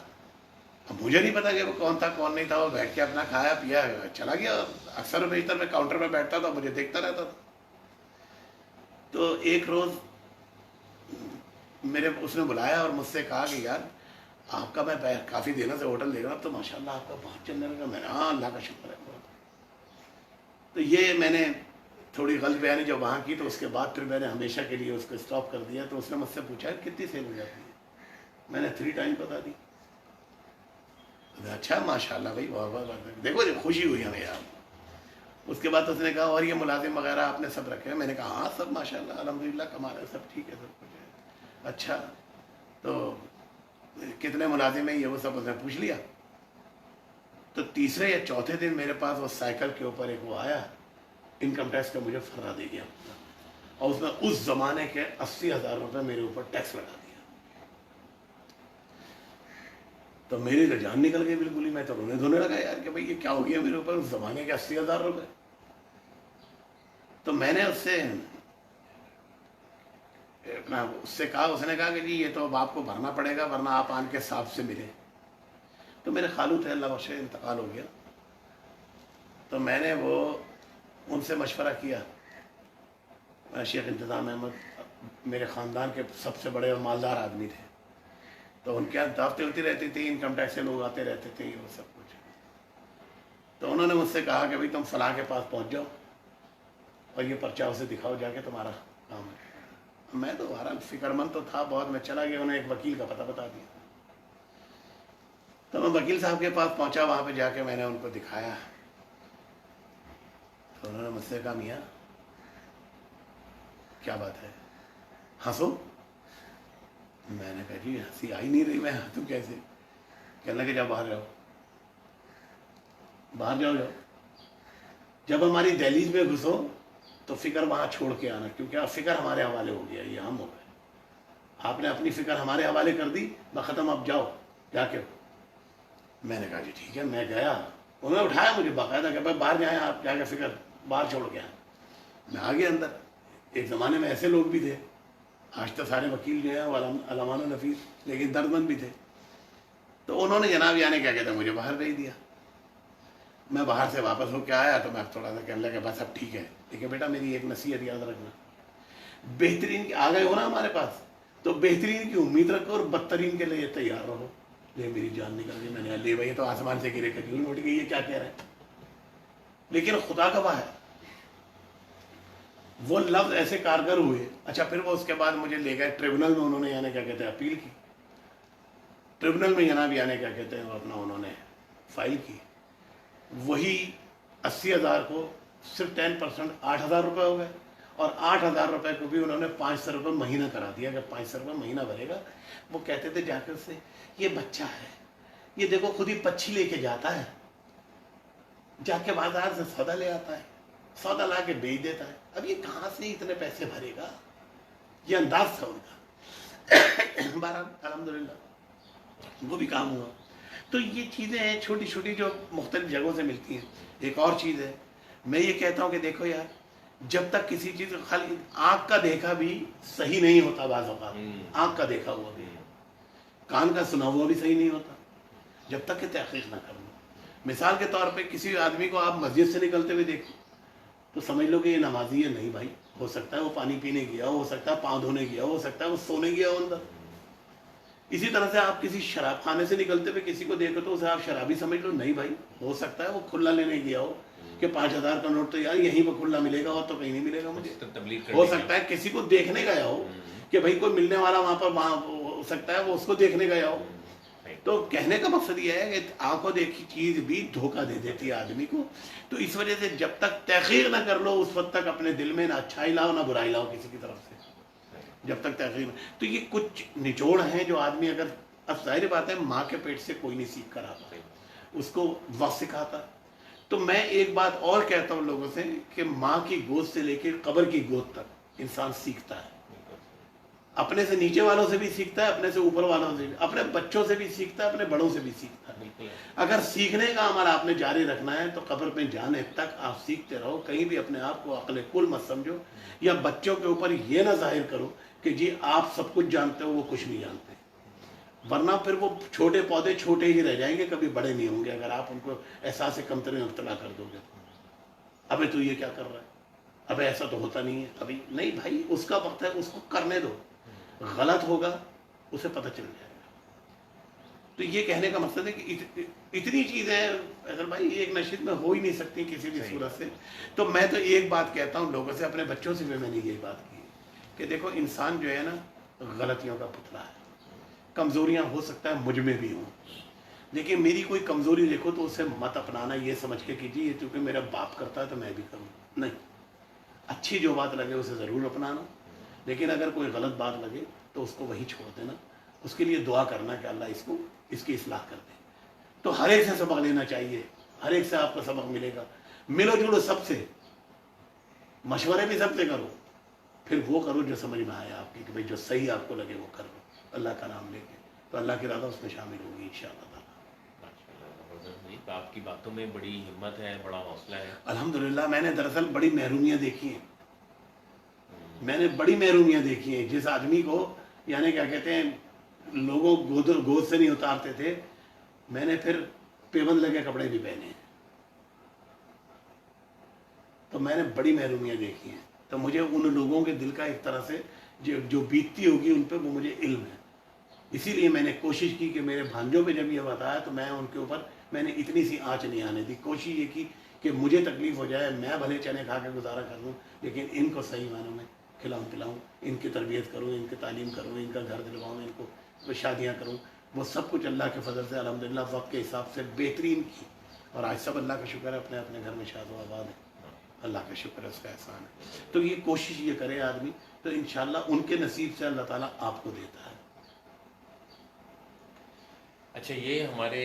اب مجھے نہیں پتا کہ وہ کون تھا کون نہیں تھا, وہ بیٹھ کے اپنا کھایا پیا چلا گیا. اکثر بیشتر میں کاؤنٹر پہ بیٹھتا تھا, مجھے دیکھتا رہتا تھا. تو ایک روز اس نے بلایا اور مجھ سے کہا کہ یار آپ کا میں کافی دنوں سے ہوٹل دیکھ رہا ہوں, تو ماشاء اللہ آپ کا بہت چلنے لگا. میں نے ہاں اللہ کا شکر ہے. تو یہ میں نے تھوڑی غلط بیانی جب وہاں کی, تو اس کے بعد پھر میں نے ہمیشہ کے لیے اس کو اسٹاپ کر دیا. تو اس نے مجھ سے پوچھا کتنی سیل ہو جاتی ہے, میں نے 3 ٹائم بتا دی. اچھا ماشاء اللہ بھائی, بہت دیکھو خوشی ہوئی ہمیں یار. اس کے بعد اس نے کہا اور یہ ملازم وغیرہ آپ نے سب رکھے ہیں؟ میں نے کہا ہاں سب ماشاء اللہ الحمدللہ کما رہے ہیں, سب ٹھیک ہے سب کچھ ہے. اچھا تو کتنے ملازم ہیں یہ وہ سب اس نے پوچھ لیا. تو تیسرے یا چوتھے دن میرے پاس وہ سائیکل کے اوپر ایک وہ آیا, انکم ٹیکس کا مجھے فرا دے گیا, اور اس نے اس زمانے کے 80,000 روپے میرے اوپر ٹیکس لگا دیا. تو میری تو جان نکل گئی بالکل ہی. میں تو رونے دھونے لگا یار کہ بھائی یہ کیا ہو گیا میرے اوپر, اس زمانے کے 80,000 روپے. تو میں نے اس سے کہا, اس نے کہا کہ جی یہ تو اب آپ کو بھرنا پڑے گا ورنہ آپ آن کے صاحب سے ملیں. تو میرے خالو تھے اللہ بخشے, انتقال ہو گیا. تو میں نے وہ ان سے مشورہ کیا. شیخ انتظام احمد میرے خاندان کے سب سے بڑے اور مالدار آدمی تھے, تو ان کے یہاں دعوتیں ہوتی رہتی تھی, انکم ٹیکس سے لوگ آتے رہتے تھے, وہ سب کچھ. تو انہوں نے مجھ سے کہا کہ بھائی تم فلاں کے پاس پہنچ جاؤ اور یہ پرچہ اسے دکھاؤ جا کے, تمہارا کام ہے. میں تو بہرحال فکر مند تو تھا بہت, میں چلا گیا, انہیں ایک وکیل کا پتہ بتا دیا. تو میں وکیل صاحب کے پاس پہنچا, وہاں پہ جا کے میں نے ان کو دکھایا. تو انہوں نے مجھ سے کہا میاں کیا بات ہے, ہنسو. میں نے کہا جی ہنسی آئی نہیں رہی, میں ہنسوں کیسے. کہنے لگے جاؤ باہر جاؤ, باہر جاؤ. جب ہماری دہلیز میں گھسو تو فکر وہاں چھوڑ کے آنا, کیونکہ اب فکر ہمارے حوالے ہو گیا, یہ ہم ہو گئے. آپ نے اپنی فکر ہمارے حوالے کر دی, بختم, اب جاؤ جا کے. میں نے کہا جی ٹھیک ہے. میں گیا, انہوں نے اٹھایا مجھے باقاعدہ کہ بھائی باہر جائیں آپ, جا کے فکر باہر چھوڑ کے آئیں. میں آ گیا اندر. ایک زمانے میں ایسے لوگ بھی تھے, آج تو سارے وکیل جو ہیں وہ علامان و نفیس, لیکن درد مند بھی تھے. تو انہوں نے جناب یعنی کیا کہتے ہیں مجھے باہر بھیج دیا. میں باہر سے واپس ہو کے آیا تو میں تھوڑا سا کہنے لگا بس اب ٹھیک ہے, لیکن بیٹا میری ایک نصیحت یاد رکھنا, بہترین آ گئے ہو نا ہمارے پاس تو بہترین کی امید رکھو اور بدترین کے لیے تیار رہو. لے میری جان نکل گئی. میں نے لے بھائی تو آسمان سے گرے کھجور اٹھ گئی, یہ کیا کہہ رہے ہیں. لیکن خدا گواہ ہے وہ لفظ ایسے کارگر ہوئے. اچھا پھر وہ اس کے بعد مجھے لے گئے ٹریبونل میں, انہوں نے یعنی کیا کہتے ہیں اپیل کی. ٹریبونل میں جناب یعنی کیا کہتے ہیں اپنا انہوں نے فائل کی. وہی 80,000 کو صرف 10% 8,000 روپے ہو گئے, اور 8,000 روپے کو بھی انہوں نے 500 روپے مہینہ کرا دیا کہ 500 روپے مہینہ بھرے گا. وہ کہتے تھے جا کر سے یہ بچہ ہے, یہ دیکھو خود ہی پچھی لے کے جاتا ہے, جا کے بازار سے سودا لے آتا ہے, سودا لا کے بیچ دیتا ہے, اب یہ کہاں سے اتنے پیسے بھرے گا. یہ انداز تھا ان کا. بہرحال الحمدللہ وہ بھی کام ہوا. تو یہ چیزیں ہیں چھوٹی چھوٹی جو مختلف جگہوں سے ملتی ہیں. ایک اور چیز ہے, میں یہ کہتا ہوں کہ دیکھو یار, جب تک کسی چیز خالی آنکھ کا دیکھا بھی صحیح نہیں ہوتا, بعض اوقات آنکھ کا دیکھا ہوا بھی, کان کا سنا ہوا بھی صحیح نہیں ہوتا, جب تک کہ تحقیق نہ کرنا. مثال کے طور پہ کسی آدمی کو آپ مسجد سے نکلتے ہوئے دیکھو تو سمجھ لو کہ یہ نمازی ہے. نہیں بھائی, ہو سکتا ہے وہ پانی پینے گیا ہو سکتا ہے پاؤں دھونے گیا ہو سکتا ہے وہ سونے گیا ہو اندر. اسی طرح سے آپ کسی شراب خانے سے نکلتے ہوئے کسی کو دیکھو تو اسے آپ شرابی سمجھ لو. نہیں بھائی, ہو سکتا ہے وہ کھلا لینے گیا ہو کہ 5,000 کا نوٹ تو یار یہیں پہ کھلا ملے گا اور تو کہیں نہیں ملے گا مجھے. ہو سکتا ہے کسی کو دیکھنے گیا ہو کہ بھائی کوئی ملنے والا وہاں پر ہو سکتا ہے وہ اس کو دیکھنے گیا ہو. تو کہنے کا مقصد یہ ہے کہ آنکھوں دیکھی چیز بھی دھوکہ دے دیتی ہے آدمی کو. تو اس وجہ سے جب تک تحقیق نہ کر لو اس وقت تک اپنے دل میں نہ اچھائی لاؤ نہ برائی لاؤ کسی کی طرف سے, جب تک تحقیق. تو یہ کچھ نچوڑ ہیں جو آدمی اگر, اب ظاہر بات ہے ماں کے پیٹ سے کوئی نہیں سیکھ کر آتا, اس کو وقت سکھاتا. تو میں ایک بات اور کہتا ہوں لوگوں سے کہ ماں کی گود سے لے کے قبر کی گود تک انسان سیکھتا ہے. اپنے سے نیچے والوں سے بھی سیکھتا ہے, اپنے سے اوپر والوں سے بھی, اپنے بچوں سے بھی سیکھتا ہے, اپنے بڑوں سے بھی سیکھتا ہے. اگر سیکھنے کا عمل آپ نے جاری رکھنا ہے تو قبر میں جانے تک آپ سیکھتے رہو. کہیں بھی اپنے آپ کو عقل کل مت سمجھو, یا بچوں کے اوپر یہ نہ ظاہر کرو کہ جی آپ سب کچھ جانتے ہو وہ کچھ نہیں جانتے, ورنہ پھر وہ چھوٹے پودے چھوٹے ہی رہ جائیں گے, کبھی بڑے نہیں ہوں گے. اگر آپ ان کو احساس کمتری میں مبتلا کر دو گے ابھی تو یہ کیا کر رہا ہے, اب ایسا تو ہوتا نہیں ہے ابھی. نہیں بھائی, اس کا وقت ہے, اس کو کرنے دو. غلط ہوگا اسے پتہ چل جائے گا. تو یہ کہنے کا مقصد ہے کہ اتنی چیزیں اگر بھائی ایک نشید میں ہو ہی نہیں سکتی کسی بھی صورت سے. تو میں تو ایک بات کہتا ہوں لوگوں سے, اپنے بچوں سے بھی میں نے یہی بات کی کہ دیکھو انسان جو ہے نا غلطیوں کا پتلا ہے. کمزوریاں ہو سکتا ہے مجھ میں بھی ہوں, لیکن میری کوئی کمزوری دیکھو تو اسے مت اپنانا یہ سمجھ کے کہ جی یہ چونکہ میرا باپ کرتا ہے تو میں بھی کروں. نہیں, اچھی جو بات لگے اسے ضرور اپنانا, لیکن اگر کوئی غلط بات لگے تو اس کو وہی چھوڑ دینا. اس کے لیے دعا کرنا کہ اللہ اس کی اصلاح کر دے. تو ہر ایک سے سبق لینا چاہیے, ہر ایک سے آپ کو سبق ملے گا. ملو جلو سب سے, مشورے بھی سب سے کرو, پھر وہ کرو جو سمجھ میں آئے آپ کی کہ بھائی جو صحیح آپ کو لگے وہ کرو اللہ کا نام لے کے, تو اللہ کی ارادہ اس میں شامل ہوگی انشاءاللہ تعالی. آپ کی باتوں میں بڑی ہمت ہے, بڑا حوصلہ ہے. الحمدللہ میں نے دراصل بڑی محرومیاں دیکھی ہیں, میں نے بڑی محرومیاں دیکھی ہیں. جس آدمی کو یعنی کیا کہتے ہیں لوگوں گود سے نہیں اتارتے تھے, میں نے پھر پیبند لگے کپڑے بھی پہنے ہیں. تو میں نے بڑی محرومیاں دیکھی ہیں. تو مجھے ان لوگوں کے دل کا ایک طرح سے جو بیتتی ہوگی ان پہ وہ مجھے علم ہے. اسی لیے میں نے کوشش کی کہ میرے بھانجوں پہ جب یہ بتایا تو میں ان کے اوپر میں نے اتنی سی آنچ نہیں آنے دی. کوشش یہ کی کہ مجھے تکلیف ہو جائے, میں بھلے چنے کھا کے گزارا کر لوں, لیکن ان کو صحیح معنوں میں کھلاؤں پلاؤں, ان کی تربیت کروں, ان کی تعلیم کروں, ان کا گھر دلواؤں, ان کو شادیاں کروں. وہ سب کچھ اللہ کے فضل سے الحمدللہ وقت کے حساب سے بہترین کی, اور آج سب اللہ کا شکر ہے اپنے اپنے گھر میں شاد و آباد ہے. اللہ کا شکر ہے, اس کا احسان ہے. تو یہ کوشش یہ کرے آدمی تو انشاءاللہ ان کے نصیب سے اللہ تعالیٰ آپ کو دیتا ہے. اچھا, یہ ہمارے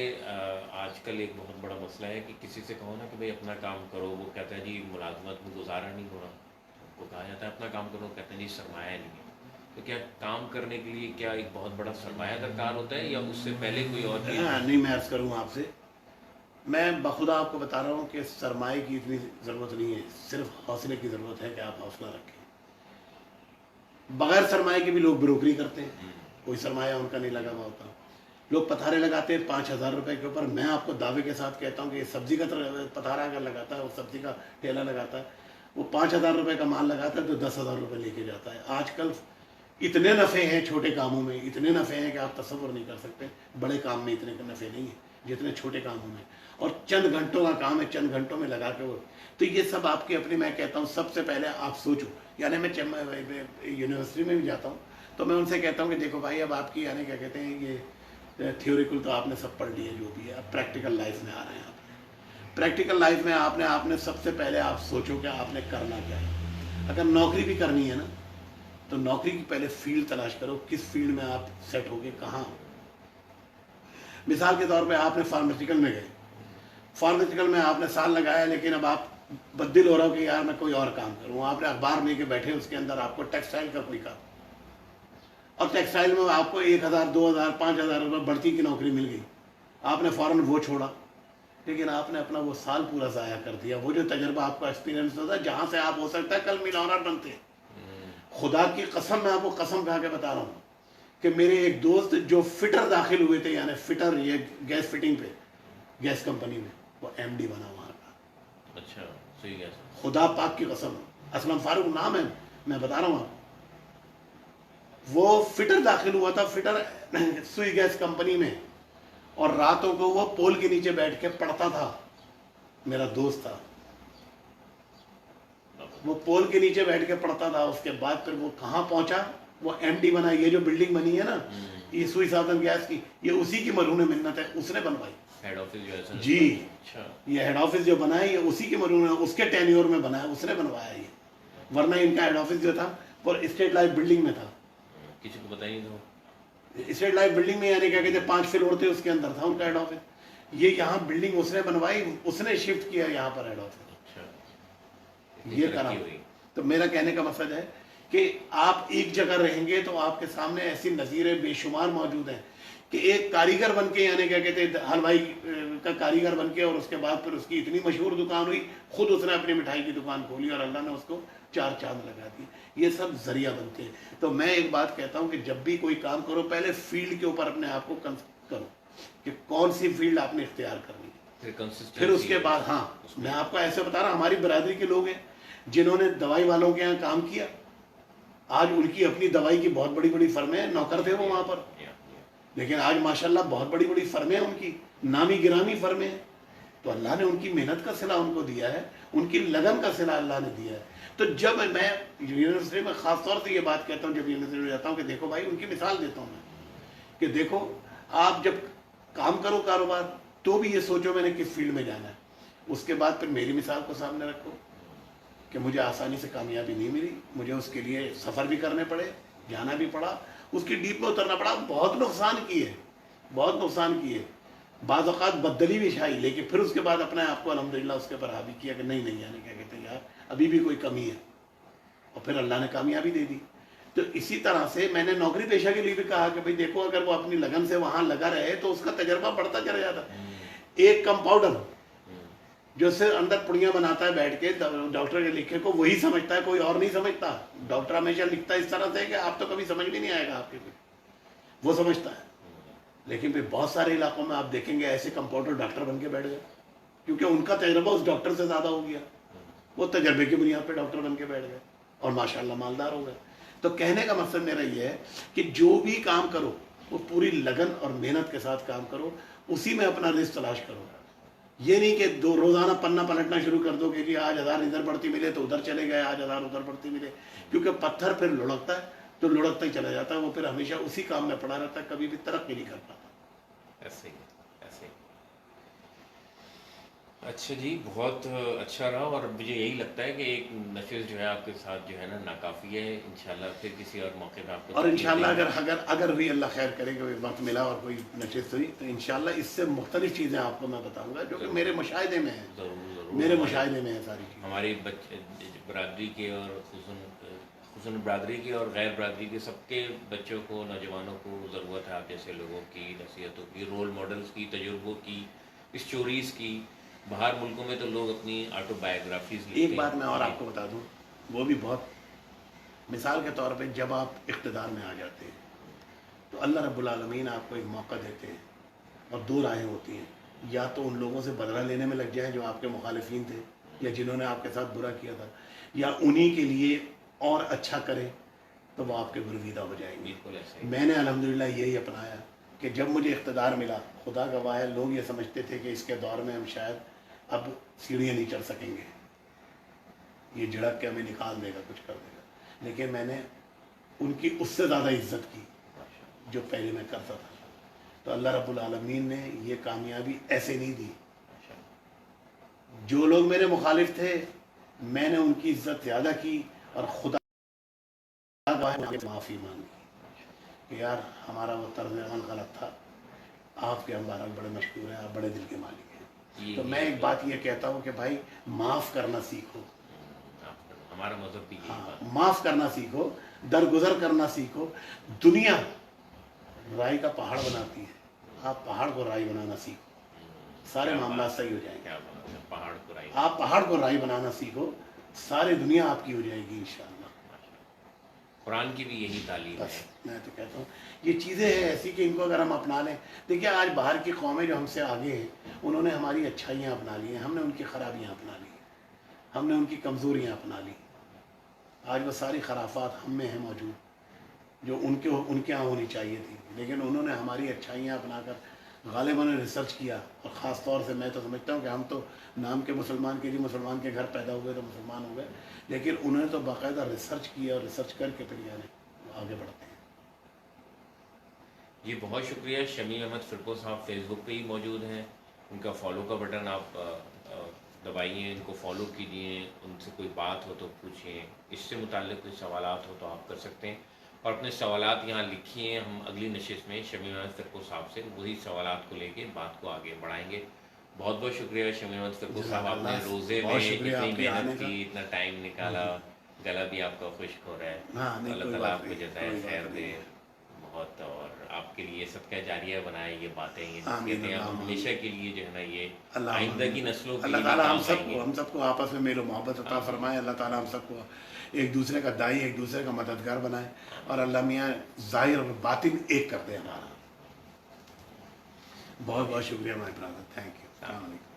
آج کل ایک بہت بڑا مسئلہ ہے کہ کسی سے کہو نا کہ بھائی اپنا کام کرو, وہ کہتا ہے جی ملازمت میں گزارا نہیں ہو رہا. ان کو کہا جاتا ہے اپنا کام کرو, کہتے ہیں جی سرمایہ نہیں ہے. تو کیا کام کرنے کے لیے کیا ایک بہت بڑا سرمایہ درکار ہوتا ہے, یا اس سے پہلے کوئی اور چیز؟ نہیں, میں عرض کروں آپ سے, میں بخدا آپ کو بتا رہا ہوں کہ سرمایہ کی اتنی ضرورت نہیں ہے, صرف حوصلے کی ضرورت ہے کہ آپ حوصلہ رکھیں. بغیر سرمایہ کے بھی لوگ بروکری کرتے ہیں, کوئی سرمایہ ان کا نہیں لگا ہوا ہوتا. لوگ پتھارے لگاتے ہیں 5,000 روپے کے اوپر. میں آپ کو دعوے کے ساتھ کہتا ہوں کہ یہ سبزی کا پتھارا اگر لگاتا ہے, وہ سبزی کا ٹھیلا لگاتا ہے, وہ 5,000 روپے کا مال لگاتا ہے تو 10,000 روپے لے کے جاتا ہے. آج کل اتنے نفع ہیں چھوٹے کاموں میں, اتنے نفع ہیں کہ آپ تصور نہیں کر سکتے. بڑے کام میں اتنے نفع نہیں ہیں جتنے چھوٹے کاموں میں, اور چند گھنٹوں کا کام ہے, چند گھنٹوں میں لگا کے وہ. تو یہ سب آپ کی اپنی, میں کہتا ہوں سب سے پہلے آپ سوچو. یعنی میں یونیورسٹی میں بھی جاتا ہوں تو میں ان سے کہتا ہوں کہ دیکھو بھائی اب آپ کی یعنی کیا کہتے ہیں یہ تھیوریکل تو آپ نے سب پڑھ لی ہے جو بھی ہے, اب پریکٹیکل لائف میں آ رہے ہیں آپ. پریکٹیکل لائف میں آپ نے سب سے پہلے آپ سوچو کہ آپ نے کرنا کیا ہے. اگر نوکری بھی کرنی ہے نا تو نوکری کی پہلے فیلڈ تلاش کرو, کس فیلڈ میں آپ سیٹ ہوگے, کہاں. مثال کے طور پہ آپ نے فارمیسیٹیکل میں گئے, فارمیسیٹیکل میں آپ نے سال لگایا, لیکن اب آپ بدل ہو رہا ہو کہ یار میں کوئی اور کام کروں. آپ نے اخبار لے کے بیٹھے, اس کے اندر آپ کو ٹیکسٹائل کا کوئی کام, اور ٹیکسٹائل میں آپ کو 1,000 2,000 5,000 روپے بڑھتی کی نوکری مل گئی. آپ نے فوراً وہ چھوڑا, لیکن آپ نے اپنا وہ سال پورا ضائع کر دیا. وہ جو تجربہ آپ کو ایکسپیرینس ہوتا ہے, جہاں سے آپ ہو سکتا ہے کل ملانر بنتے. خدا کی قسم, میں آپ کو قسم کھا کے بتا رہا ہوں کہ میرے ایک دوست جو فٹر داخل ہوئے تھے, یعنی فٹر, یہ گیس فٹنگ پہ گیس کمپنی میں, وہ MD بنا وہاں کا. اچھا سوئی گیس. خدا پاک کی قسم, اسلم فاروق نام ہے, میں بتا رہا ہوں آپ. وہ فٹر داخل ہوا تھا, فٹر سوئی گیس کمپنی میں, اور راتوں کو وہ پول کے نیچے بیٹھ کے پڑھتا تھا. میرا دوست تھا, وہ پول کے نیچے بیٹھ کے پڑھتا تھا. اس کے بعد پھر وہ کہاں پہنچا, وہ MD بنا. یہ جو بلڈنگ بنی ہے نا یہ سوئی سادن گیس کی, یہ اسی کی مرہون منت ہے, اس نے بنوائی. ہیڈ آفس جو ہے جی, اچھا یہ ہیڈ آفس جو بنا ہے یہ اسی کی مرہون ہے, اس کے ٹینیور میں بنا ہے, اس نے بنوایا یہ. ورنہ ان کا ہیڈ آفس جو تھا وہ اسٹیٹ لائف بلڈنگ میں تھا. کسی کو بتائیے تو اسٹیٹ لائف بلڈنگ میں, یعنی کیا کہتے ہیں 5 فلور تھے, اس کے اندر تھا ان کا ہیڈ آفس. یہ یہاں بلڈنگ اس نے بنوائی, اس نے شفٹ کیا یہاں پر ہیڈ آفس. یہ کرا. تو میرا کہنے کا مقصد ہے کہ آپ ایک جگہ رہیں گے تو آپ کے سامنے ایسی نظیریں بے شمار موجود ہیں کہ ایک کاریگر بن کے, یعنی کیا کہتے ہیں حلوائی کا کاریگر بن کے, اور اس کے بعد پھر اس کی اتنی مشہور دکان ہوئی, خود اس نے اپنی مٹھائی کی دکان کھولی اور اللہ نے اس کو 4 چاند لگا دی. یہ سب ذریعہ بنتے ہیں. تو میں ایک بات کہتا ہوں کہ جب بھی کوئی کام کرو پہلے فیلڈ کے اوپر اپنے آپ کو کرو کہ کون سی فیلڈ آپ نے اختیار کرنی ہے, پھر اس کے بعد. ہاں میں آپ کو ایسے بتا رہا ہوں, ہماری برادری کے لوگ ہیں جنہوں نے دوائی والوں کے یہاں کام کیا, آج ان کی اپنی دوائی کی بہت بڑی بڑی فرمیں, نوکر تھے وہ وہاں پر, لیکن آج ماشاءاللہ بہت بڑی بڑی فرمیں ان کی, نامی گرامی فرمیں. تو اللہ نے ان کی محنت کا صلہ ان کو دیا ہے, ان کی لگن کا صلہ اللہ نے دیا ہے. تو جب میں یونیورسٹی میں خاص طور سے یہ بات کہتا ہوں, جب یونیورسٹی میں جاتا ہوں, کہ دیکھو بھائی, ان کی مثال دیتا ہوں میں کہ دیکھو آپ جب کام کرو کاروبار تو بھی یہ سوچو میں نے کس فیلڈ میں جانا ہے. اس کے بعد پھر میری مثال کو سامنے رکھو کہ مجھے آسانی سے کامیابی نہیں ملی, مجھے اس کے لیے سفر بھی کرنے پڑے, جانا بھی پڑا, اس کی ڈیپ میں اترنا پڑا, بہت نقصان کیے, بہت نقصان کیے, بعض اوقات بدلی بھی شائی, لیکن پھر اس کے بعد اپنے آپ کو الحمدللہ اس کے اوپر حاوی کیا کہ نہیں, یعنی کیا کہتے ہیں یار ابھی بھی کوئی کمی ہے, اور پھر اللہ نے کامیابی دے دی. تو اسی طرح سے میں نے نوکری پیشہ کے لیے بھی کہا کہ بھئی دیکھو اگر وہ اپنی لگن سے وہاں لگا رہے تو اس کا تجربہ بڑھتا چلا جاتا. ایک کمپاؤنڈر جو صرف اندر پڑیاں بناتا ہے بیٹھ کے, ڈاکٹر کے لکھے کو وہی سمجھتا ہے, کوئی اور نہیں سمجھتا. ڈاکٹر ہمیشہ لکھتا ہے اس طرح سے کہ آپ تو کبھی سمجھ بھی نہیں آئے گا آپ کے, وہ سمجھتا ہے. لیکن پھر بہت سارے علاقوں میں آپ دیکھیں گے ایسے کمپاؤنڈر ڈاکٹر بن کے بیٹھ گئے, کیونکہ ان کا تجربہ اس ڈاکٹر سے زیادہ ہو گیا, وہ تجربے کی بنیاد پہ ڈاکٹر بن کے بیٹھ گئے اور ماشاءاللہ مالدار ہو گئے. تو کہنے کا مقصد میرا یہ ہے کہ جو بھی کام کرو وہ پوری لگن اور محنت کے ساتھ کام کرو, اسی میں اپنا رزق تلاش کرو. یہ نہیں کہ روزانہ پنا پلٹنا شروع کر دو کہ آج 1000 ادھر بڑھتی ملے تو ادھر چلے گئے, آج 1000 ادھر بڑھتی ملے, کیونکہ پتھر پھر لڑکتا ہے تو لڑکتا ہی چلا جاتا ہے, وہ پھر ہمیشہ اسی کام میں پڑا رہتا ہے, کبھی بھی ترقی نہیں کر پاتا. ایسے ہی ایسے ہی. اچھا جی, بہت اچھا رہا, اور مجھے یہی لگتا ہے کہ ایک نشست جو ہے آپ کے ساتھ جو ہے نا ناکافی ہے. انشاءاللہ پھر کسی اور موقع پہ آپ کو, اور انشاءاللہ اگر بھی اللہ خیر کرے کہ وقت ملا اور کوئی نشست ہوئی تو انشاءاللہ اس سے مختلف چیزیں آپ کو میں بتاؤں گا جو کہ میرے مشاہدے میں ہیں. ضرور ضرور, میرے مشاہدے میں ہیں ساری چیزیں. ہماری برادری کے اور خصوصاً برادری کے اور غیر برادری کے سب کے بچوں کو, نوجوانوں کو ضرورت ہے آپ جیسے لوگوں کی نصیحتوں کی, رول ماڈلز کی, تجربوں کی, اسٹوریز کی. باہر ملکوں میں تو لوگ اپنی آٹو بایوگرافیز لکھتے ہیں. ایک بات میں اور آپ کو بتا دوں, وہ بھی بہت مثال کے طور پہ, جب آپ اقتدار میں آ جاتے ہیں تو اللہ رب العالمین آپ کو ایک موقع دیتے ہیں, اور 2 راہیں ہوتی ہیں, یا تو ان لوگوں سے بدلہ لینے میں لگ جائیں جو آپ کے مخالفین تھے یا جنہوں نے آپ کے ساتھ برا کیا تھا, یا انہی کے لیے اور اچھا کریں تو وہ آپ کے گرویدہ ہو جائیں گے. میں نے الحمدللہ یہی اپنایا کہ جب مجھے اقتدار ملا, خدا گواہ ہے لوگ یہ سمجھتے تھے کہ اس کے دور میں ہم شاید اب سیڑھیاں نہیں چڑھ سکیں گے, یہ جھڑک کے ہمیں نکال دے گا, کچھ کر دے گا, لیکن میں نے ان کی اس سے زیادہ عزت کی جو پہلے میں کرتا تھا. تو اللہ رب العالمین نے یہ کامیابی ایسے نہیں دی. جو لوگ میرے مخالف تھے میں نے ان کی عزت زیادہ کی, اور خدا معافی مانگی کہ یار ہمارا وہ طرز عمل غلط تھا, آپ کے ہمارا بڑے مشکور ہیں, آپ بڑے دل کے مالک ہیں. تو میں ایک بات یہ کہتا ہوں کہ بھائی معاف کرنا سیکھو, ہمارا مذہب بھی معاف کرنا سیکھو, درگزر کرنا سیکھو. دنیا رائی کا پہاڑ بناتی ہے, آپ پہاڑ کو رائی بنانا سیکھو, سارے معاملات صحیح ہو جائیں گے. آپ پہاڑ کو رائی بنانا سیکھو, ساری دنیا آپ کی ہو جائے گی انشاءاللہ. قرآن کی بھی یہی تعلیم بس ہے. میں تو کہتا ہوں یہ چیزیں ہیں ایسی کہ ان کو اگر ہم اپنا لیں. دیکھیے آج باہر کی قومیں جو ہم سے آگے ہیں انہوں نے ہماری اچھائیاں اپنا لی ہیں, ہم نے ان کی خرابیاں اپنا لی, ہم نے ان کی کمزوریاں اپنا لی. آج وہ ساری خرافات ہم میں ہیں موجود جو ان کے یہاں ہونی چاہیے تھی, لیکن انہوں نے ہماری اچھائیاں اپنا کر غالباً نے ریسرچ کیا. اور خاص طور سے میں تو سمجھتا ہوں کہ ہم تو نام کے مسلمان کے لیے مسلمان کے گھر پیدا ہوئے تو مسلمان ہو گئے, لیکن انہوں نے تو باقاعدہ ریسرچ کیا اور ریسرچ کر کے پھر یعنی آگے بڑھتے ہیں. جی بہت شکریہ. شمیع احمد فرقو صاحب فیس بک پہ ہی موجود ہیں, ان کا فالو کا بٹن آپ دبائیے, ان کو فالو کیجیے, ان سے کوئی بات ہو تو پوچھیں, اس سے متعلق کوئی سوالات ہو تو آپ کر سکتے ہیں, اور اپنے سوالات یہاں لکھیے. ہم اگلی نشست میں شمیع احمد فرقو صاحب سے وہی سوالات کو لے کے بات کو آگے بڑھائیں گے. بہت بہت شکریہ شمیع احمد فرقو صاحب, آپ نے روزے میں اتنی محنت کی, اتنا ٹائم نکالا, گلا بھی آپ کا خشک ہو رہا ہے, اللہ تعالیٰ آپ کو جزائے خیر دے بہت, اور آپ کے لیے صدقہ جاریہ بنائے یہ باتیں, یہ کہتے ہیں ہم ہمیشہ کے لیے جو ہے نا یہ آئندہ کی نسلوں کے لیے اللہ تعالیٰ کام آئیں گے. ہم سب کو آپس میں میل و محبت عطا فرمائے. اللہ تعالیٰ ہم سب کو ایک دوسرے کا دائی, ایک دوسرے کا مددگار بنائے, اور اللہ میاں ظاہر اور باطن ایک کر دے ہمارا. بہت بہت شکریہ مائی برادر, تھینک یو. السلام علیکم.